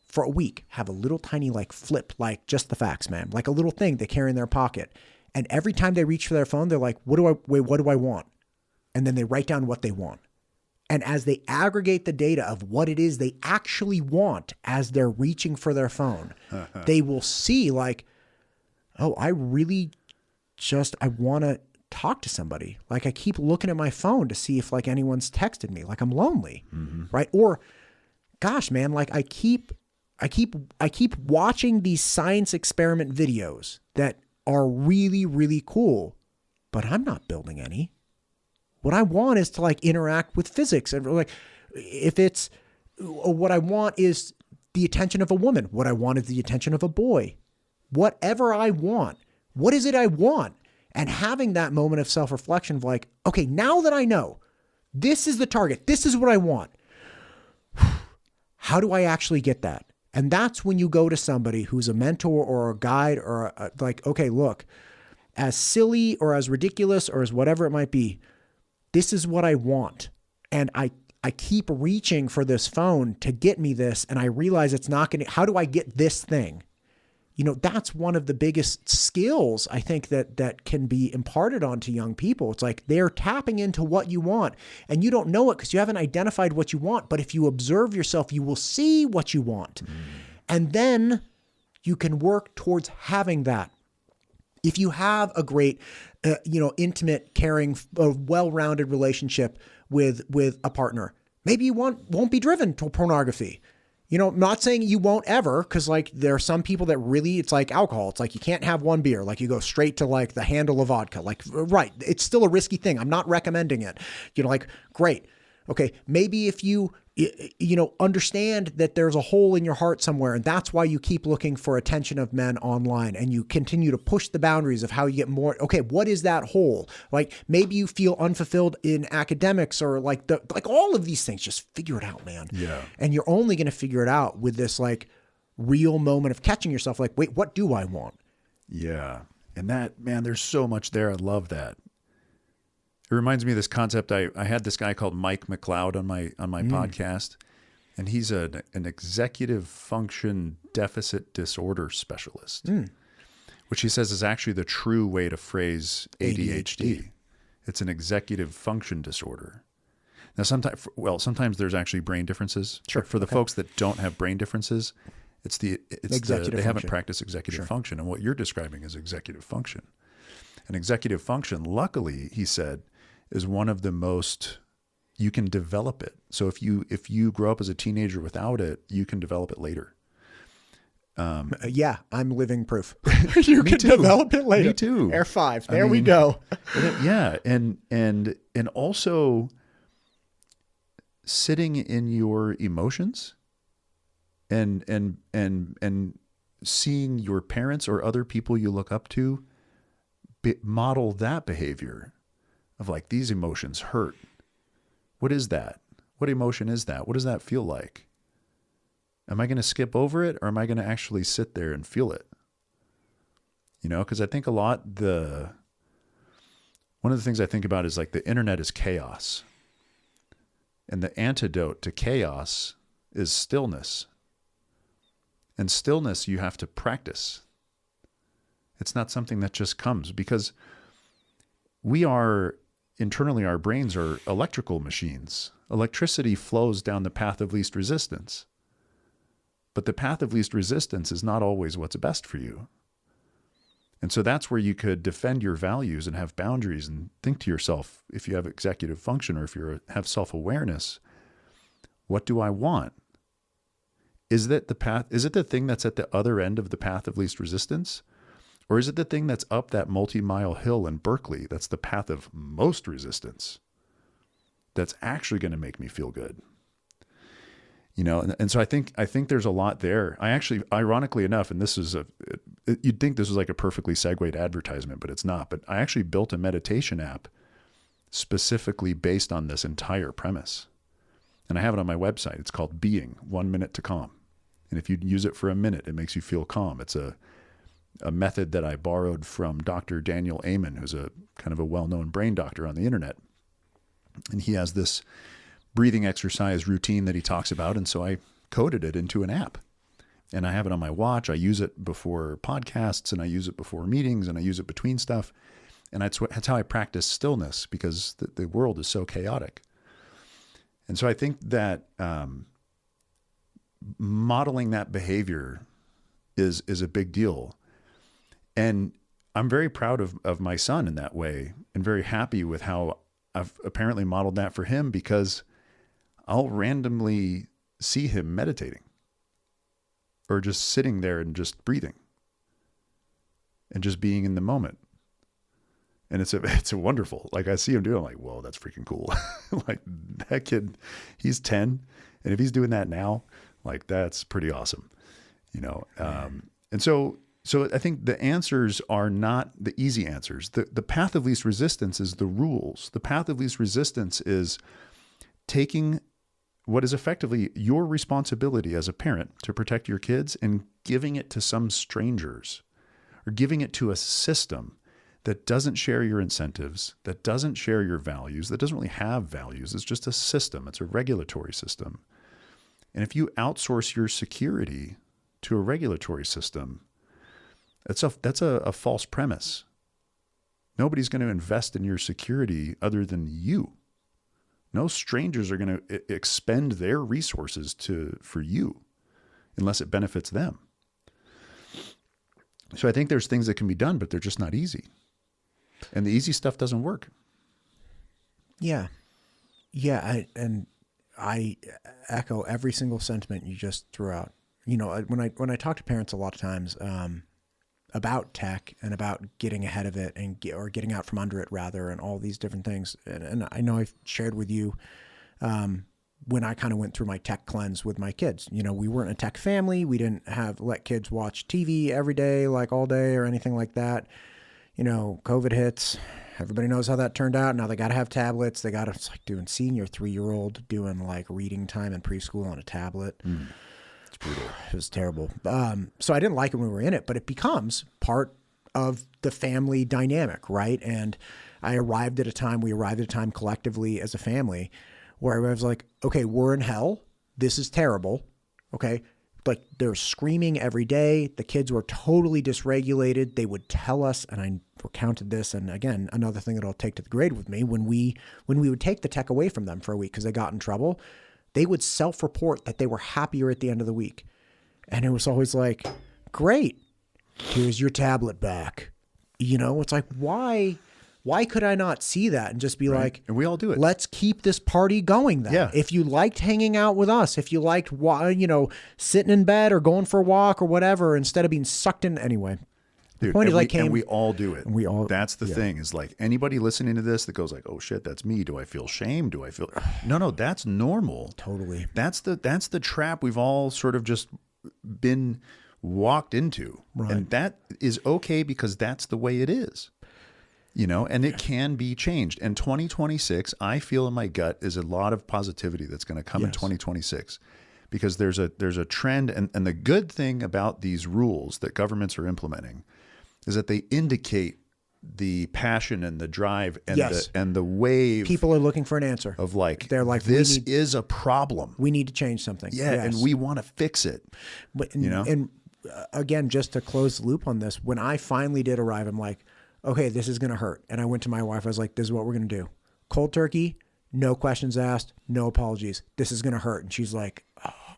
for a week, have a little tiny like flip, like just the facts, man, like a little thing they carry in their pocket. And every time they reach for their phone, they're like, what do I want? And then they write down what they want. And as they aggregate the data of what it is they actually want as they're reaching for their phone, they will see like, oh, I really I want to talk to somebody. Like I keep looking at my phone to see if like anyone's texted me, like I'm lonely, right? Or gosh, man, like I keep watching these science experiment videos that are really, really cool, but I'm not building any. What I want is to like interact with physics, and like if it's what I want is the attention of a woman. What I want is the attention of a boy. Whatever I want, what is it I want? And having that moment of self-reflection of like, okay, now that I know this is the target, this is what I want. How do I actually get that? And that's when you go to somebody who's a mentor or a guide or like, okay, look, as silly or as ridiculous or as whatever it might be, this is what I want. And I keep reaching for this phone to get me this. And I realize it's not going to, how do I get this thing? That's one of the biggest skills I think that can be imparted onto young people. It's like they're tapping into what you want and you don't know it because you haven't identified what you want. But if you observe yourself, you will see what you want. And then you can work towards having that. If you have a great, intimate, caring, well-rounded relationship with a partner, maybe you won't be driven to pornography. I'm not saying you won't ever, because like there are some people that really, it's like alcohol. It's like you can't have one beer. Like you go straight to like the handle of vodka. Like, right. It's still a risky thing. I'm not recommending it. Like, great. Okay, maybe if you understand that there's a hole in your heart somewhere, and that's why you keep looking for attention of men online, and you continue to push the boundaries of how you get more. Okay, what is that hole? Like maybe you feel unfulfilled in academics, or like all of these things. Just figure it out, man. Yeah. And you're only going to figure it out with this like real moment of catching yourself. Like, wait, what do I want? Yeah. And that, man, there's so much there. I love that. It reminds me of this concept. I had this guy called Mike McLeod on my podcast, and he's an executive function deficit disorder specialist, which he says is actually the true way to phrase ADHD. It's an executive function disorder. Now, sometimes there's actually brain differences. Sure. But for the folks that don't have brain differences, they haven't practiced executive function, and what you're describing is executive function. And executive function, luckily, he said, is one of the most, you can develop it. So if you grow up as a teenager without it, you can develop it later. Yeah, I'm living proof. You can develop it later. Me too. Air 5. There we go. Yeah, and also sitting in your emotions and seeing your parents or other people you look up to model that behavior of like, these emotions hurt. What is that? What emotion is that? What does that feel like? Am I going to skip over it, or am I going to actually sit there and feel it? Because I think one of the things I think about is like the internet is chaos. And the antidote to chaos is stillness. And stillness you have to practice. It's not something that just comes, because internally our brains are electrical machines. Electricity flows down the path of least resistance. But the path of least resistance is not always what's best for you. And so that's where you could defend your values and have boundaries and think to yourself, if you have executive function or if you have self-awareness, what do I want? Is it the thing that's at the other end of the path of least resistance? Or is it the thing that's up that multi-mile hill in Berkeley that's the path of most resistance that's actually going to make me feel good? And so I think there's a lot there. I actually, ironically enough, and this is you'd think this was like a perfectly segued advertisement, but it's not. But I actually built a meditation app specifically based on this entire premise. And I have it on my website. It's called Being, 1 Minute to Calm. And if you use it for a minute, it makes you feel calm. It's a method that I borrowed from Dr. Daniel Amen, who's a kind of a well-known brain doctor on the internet. And he has this breathing exercise routine that he talks about. And so I coded it into an app, and I have it on my watch. I use it before podcasts, and I use it before meetings, and I use it between stuff. And that's how I practice stillness, because the world is so chaotic. And so I think that modeling that behavior is a big deal. And I'm very proud of my son in that way, and very happy with how I've apparently modeled that for him, because I'll randomly see him meditating or just sitting there and just breathing and just being in the moment. And it's a wonderful, like I see him do it, I'm like, whoa, that's freaking cool. Like that kid, he's 10. And if he's doing that now, like that's pretty awesome, And so I think the answers are not the easy answers. The path of least resistance is the rules. The path of least resistance is taking what is effectively your responsibility as a parent to protect your kids and giving it to some strangers, or giving it to a system that doesn't share your incentives, that doesn't share your values, that doesn't really have values. It's just a system. It's a regulatory system. And if you outsource your security to a regulatory system, that's a false premise. Nobody's going to invest in your security other than you. No strangers are going to expend their resources for you unless it benefits them. So I think there's things that can be done, but they're just not easy. And the easy stuff doesn't work. Yeah. Yeah. I echo every single sentiment you just threw out. When I talk to parents a lot of times, about tech and about getting ahead of it or getting out from under it rather, and all these different things. And I know I've shared with you when I kind of went through my tech cleanse with my kids. You know, we weren't a tech family. We didn't let kids watch TV every day, like all day or anything like that. You know, COVID hits. Everybody knows how that turned out. Now they got to have tablets. It's like seeing your 3-year-old doing like reading time in preschool on a tablet. It's brutal. It was terrible. So I didn't like it when we were in it, but it becomes part of the family dynamic, right? And we arrived at a time collectively as a family where I was like, okay, we're in hell. This is terrible. Okay. Like they're screaming every day. The kids were totally dysregulated. They would tell us, and I recounted this. And again, another thing that I'll take to the grave with me, when we would take the tech away from them for a week because they got in trouble, they would self-report that they were happier at the end of the week. And it was always like, great, here's your tablet back. You know, it's like, why could I not see that and just be like, and we all do it. Let's keep this party going then. Yeah. If you liked hanging out with us, if you liked, sitting in bed or going for a walk or whatever, instead of being sucked in anyway. Dude, and we all do it. That's the thing is like anybody listening to this that goes like, oh shit, that's me. Do I feel shame? Do I feel, no, that's normal. Totally. That's the trap we've all sort of just been walked into. Right. And that is okay because that's the way it is. You know, and it can be changed. And 2026, I feel in my gut, is a lot of positivity that's going to come in 2026 because there's a trend. And the good thing about these rules that governments are implementing is that they indicate the passion and the drive and the wave. People are looking for an answer of like, they're like, this is a problem. We need to change something. Yeah. Yes. And we want to fix it. But, and again, just to close the loop on this, when I finally did arrive, I'm like, okay, this is going to hurt. And I went to my wife. I was like, this is what we're going to do. Cold turkey, no questions asked, no apologies. This is going to hurt. And she's like,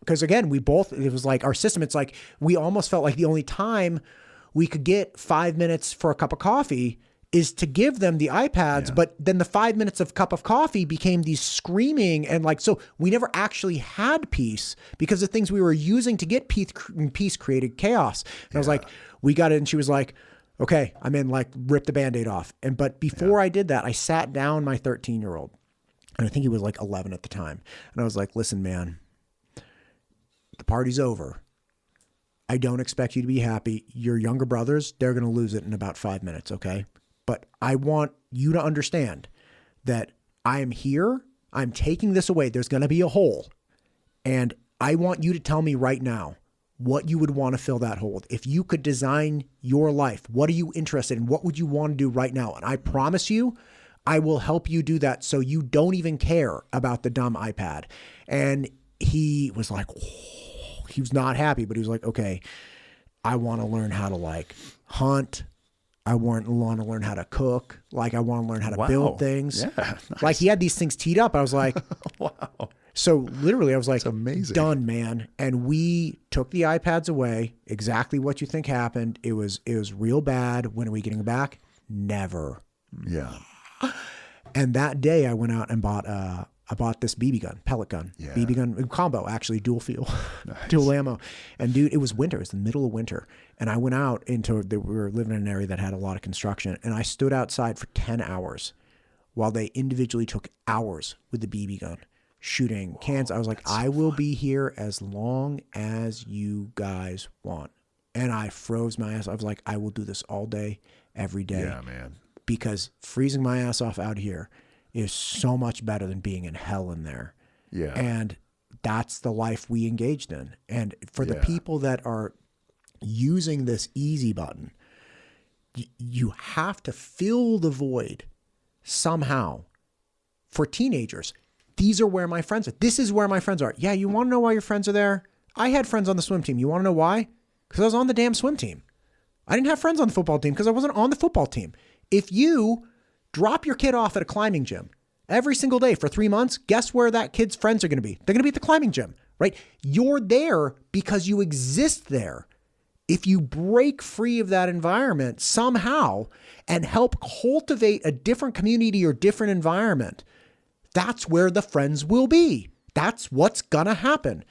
because again, it was like our system. It's like, we almost felt like the only time we could get 5 minutes for a cup of coffee is to give them the iPads. Yeah. But then the 5 minutes of cup of coffee became these screaming. And like, so we never actually had peace because the things we were using to get peace created chaos. And I was like, we got it. And she was like, okay, I'm in, like, rip the Band-Aid off. But before I did that, I sat down my 13-year-old, and I think he was like 11 at the time. And I was like, listen, man, the party's over. I don't expect you to be happy. Your younger brothers, they're going to lose it in about 5 minutes, okay? But I want you to understand that I am here. I'm taking this away. There's going to be a hole. And I want you to tell me right now what you would want to fill that hole with. If you could design your life, what are you interested in? What would you want to do right now? And I promise you, I will help you do that so you don't even care about the dumb iPad. And he was like, oh, he was not happy, but he was like, okay, I want to learn how to like hunt. I want to learn how to cook. Like I want to learn how to build things. Yeah, nice. Like he had these things teed up. I was like, wow. So literally I was like, that's amazing. Done, man. And we took the iPads away. Exactly what you think happened. It was real bad. When are we getting it back? Never. Yeah. And that day I went out and bought this BB gun, pellet gun, BB gun combo, actually dual fuel, dual ammo. And dude, it was winter. It was the middle of winter. And I went out we were living in an area that had a lot of construction. And I stood outside for 10 hours while they individually took hours with the BB gun shooting cans. I was like, I will be here as long as you guys want. And I froze my ass. I was like, I will do this all day, every day. Yeah, man. Because freezing my ass off out here is so much better than being in hell in there. Yeah. And that's the life we engaged in. And for the people that are using this easy button, you have to fill the void somehow. For teenagers, these are where my friends are. This is where my friends are. Yeah, you want to know why your friends are there? I had friends on the swim team. You want to know why? Because I was on the damn swim team. I didn't have friends on the football team because I wasn't on the football team. If you drop your kid off at a climbing gym every single day for 3 months, guess where that kid's friends are going to be? They're going to be at the climbing gym, right? You're there because you exist there. If you break free of that environment somehow and help cultivate a different community or different environment, that's where the friends will be. That's what's going to happen.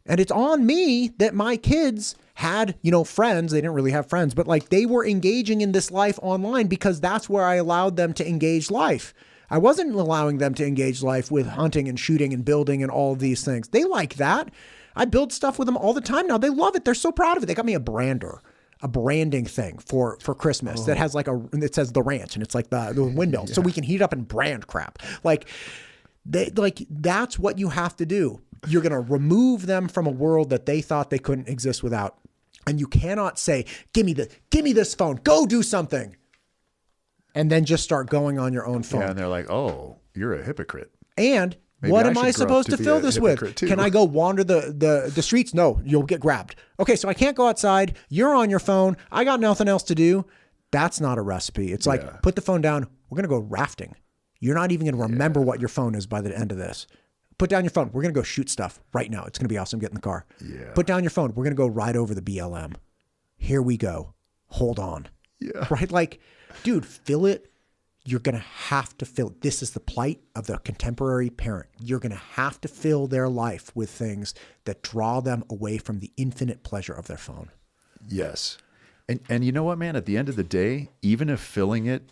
And it's on me that my kids had, friends. They didn't really have friends, but like they were engaging in this life online because that's where I allowed them to engage life. I wasn't allowing them to engage life with hunting and shooting and building and all of these things. They like that. I build stuff with them all the time now. They love it. They're so proud of it. They got me a branding thing for Christmas that has like it says the ranch and it's like the windmill. So we can heat it up and brand crap. That's what you have to do. You're going to remove them from a world that they thought they couldn't exist without. And you cannot say, give me this phone, go do something. And then just start going on your own phone. Yeah, and they're like, oh, you're a hypocrite. And maybe what am I supposed to fill this with? Too. Can I go wander the streets? No, you'll get grabbed. Okay, so I can't go outside. You're on your phone. I got nothing else to do. That's not a recipe. It's like, put the phone down. We're going to go rafting. You're not even going to remember what your phone is by the end of this. Put down your phone. We're going to go shoot stuff right now. It's going to be awesome. Get in the car. Yeah. Put down your phone. We're going to go ride over the BLM. Here we go. Hold on. Yeah. Right? Like, dude, fill it. You're going to have to fill it. This is the plight of the contemporary parent. You're going to have to fill their life with things that draw them away from the infinite pleasure of their phone. Yes. And you know what, man? At the end of the day, even if filling it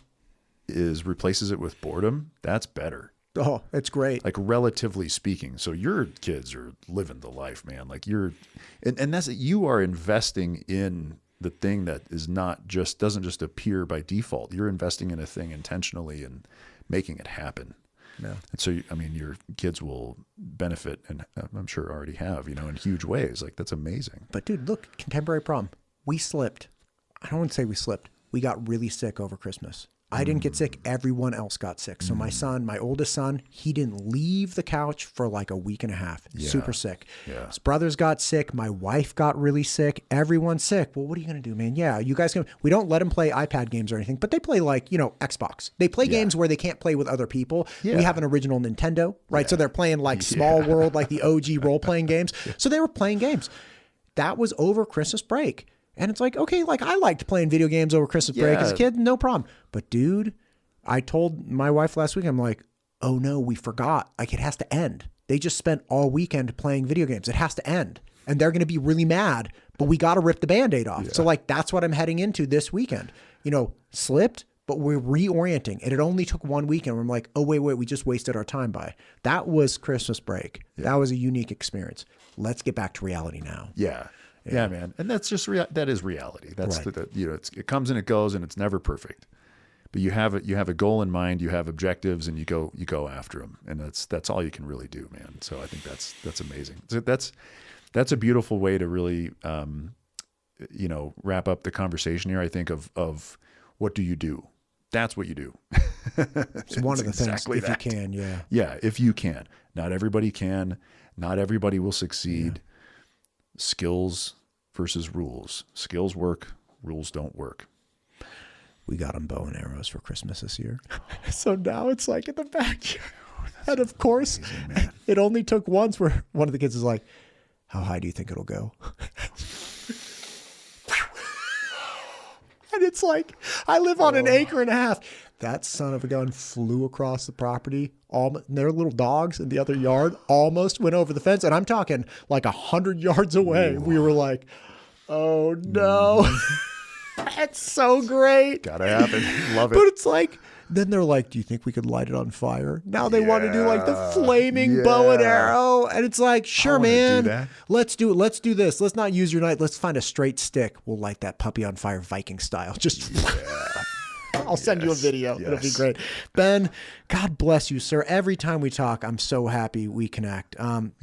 replaces it with boredom, that's better. Oh, it's great. Like relatively speaking. So your kids are living the life, man. Like and that's, you are investing in the thing that is doesn't just appear by default. You're investing in a thing intentionally and making it happen. Yeah. And so, I mean, your kids will benefit, and I'm sure already have, in huge ways. Like, that's amazing. But dude, look, contemporary problem. We slipped. I don't want to say we slipped. We got really sick over Christmas. I didn't get sick. Everyone else got sick. So my oldest son, he didn't leave the couch for like a week and a half. Yeah. Super sick. Yeah. His brothers got sick. My wife got really sick. Everyone's sick. Well, what are you going to do, man? Yeah, you guys we don't let them play iPad games or anything, but they play like, Xbox. They play games where they can't play with other people. Yeah. We have an original Nintendo, right? Yeah. So they're playing like Small World, like the OG role-playing games. So they were playing games. That was over Christmas break. And it's like, okay, like I liked playing video games over Christmas break as a kid, no problem. But dude, I told my wife last week, I'm like, oh no, we forgot. Like it has to end. They just spent all weekend playing video games. It has to end. And they're going to be really mad, but we got to rip the Band-Aid off. Yeah. So like, that's what I'm heading into this weekend. Slipped, but we're reorienting. And it only took 1 weekend. I'm like, oh, wait, we just wasted our time by. That was Christmas break. Yeah. That was a unique experience. Let's get back to reality now. Yeah. Yeah, man. And that's just, that is reality. That's right. It comes and it goes and it's never perfect, but you have a goal in mind, you have objectives and you go after them. And that's all you can really do, man. So I think that's amazing. So that's a beautiful way to really, wrap up the conversation here. I think of what do you do? That's what you do. It's one of the exactly things, if you can. Yeah. Yeah. If you can. Not everybody can. Not everybody will succeed. Yeah. Skills versus rules. Skills work, rules don't work. We got them bow and arrows for Christmas this year. So now it's like in the backyard. And of course, amazing, it only took once where one of the kids is like, how high do you think it'll go? And it's like, I live on an acre and a half. That son of a gun flew across the property. Their little dogs in the other yard almost went over the fence. And I'm talking like 100 yards away. Ooh. We were like, oh no. That's so great. Gotta happen. Love it. But it's like, then they're like, do you think we could light it on fire? Now they want to do like the flaming bow and arrow. And it's like, sure, man. Let's do it. Let's do this. Let's not use your knife. Let's find a straight stick. We'll light that puppy on fire Viking style. Just I'll send you a video. Yes. It'll be great. Ben, God bless you, sir. Every time we talk, I'm so happy we connect.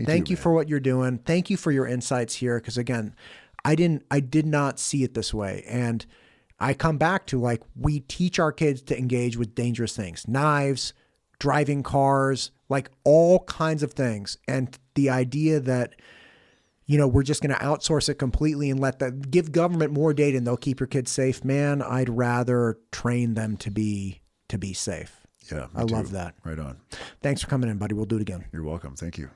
Thank you for what you're doing. Thank you for your insights here. Because again, I did not see it this way. And I come back to like, we teach our kids to engage with dangerous things, knives, driving cars, like all kinds of things. And the idea that, we're just going to outsource it completely and give government more data and they'll keep your kids safe. Man, I'd rather train them to be safe. Yeah. I love that. Right on. Thanks for coming in, buddy. We'll do it again. You're welcome. Thank you.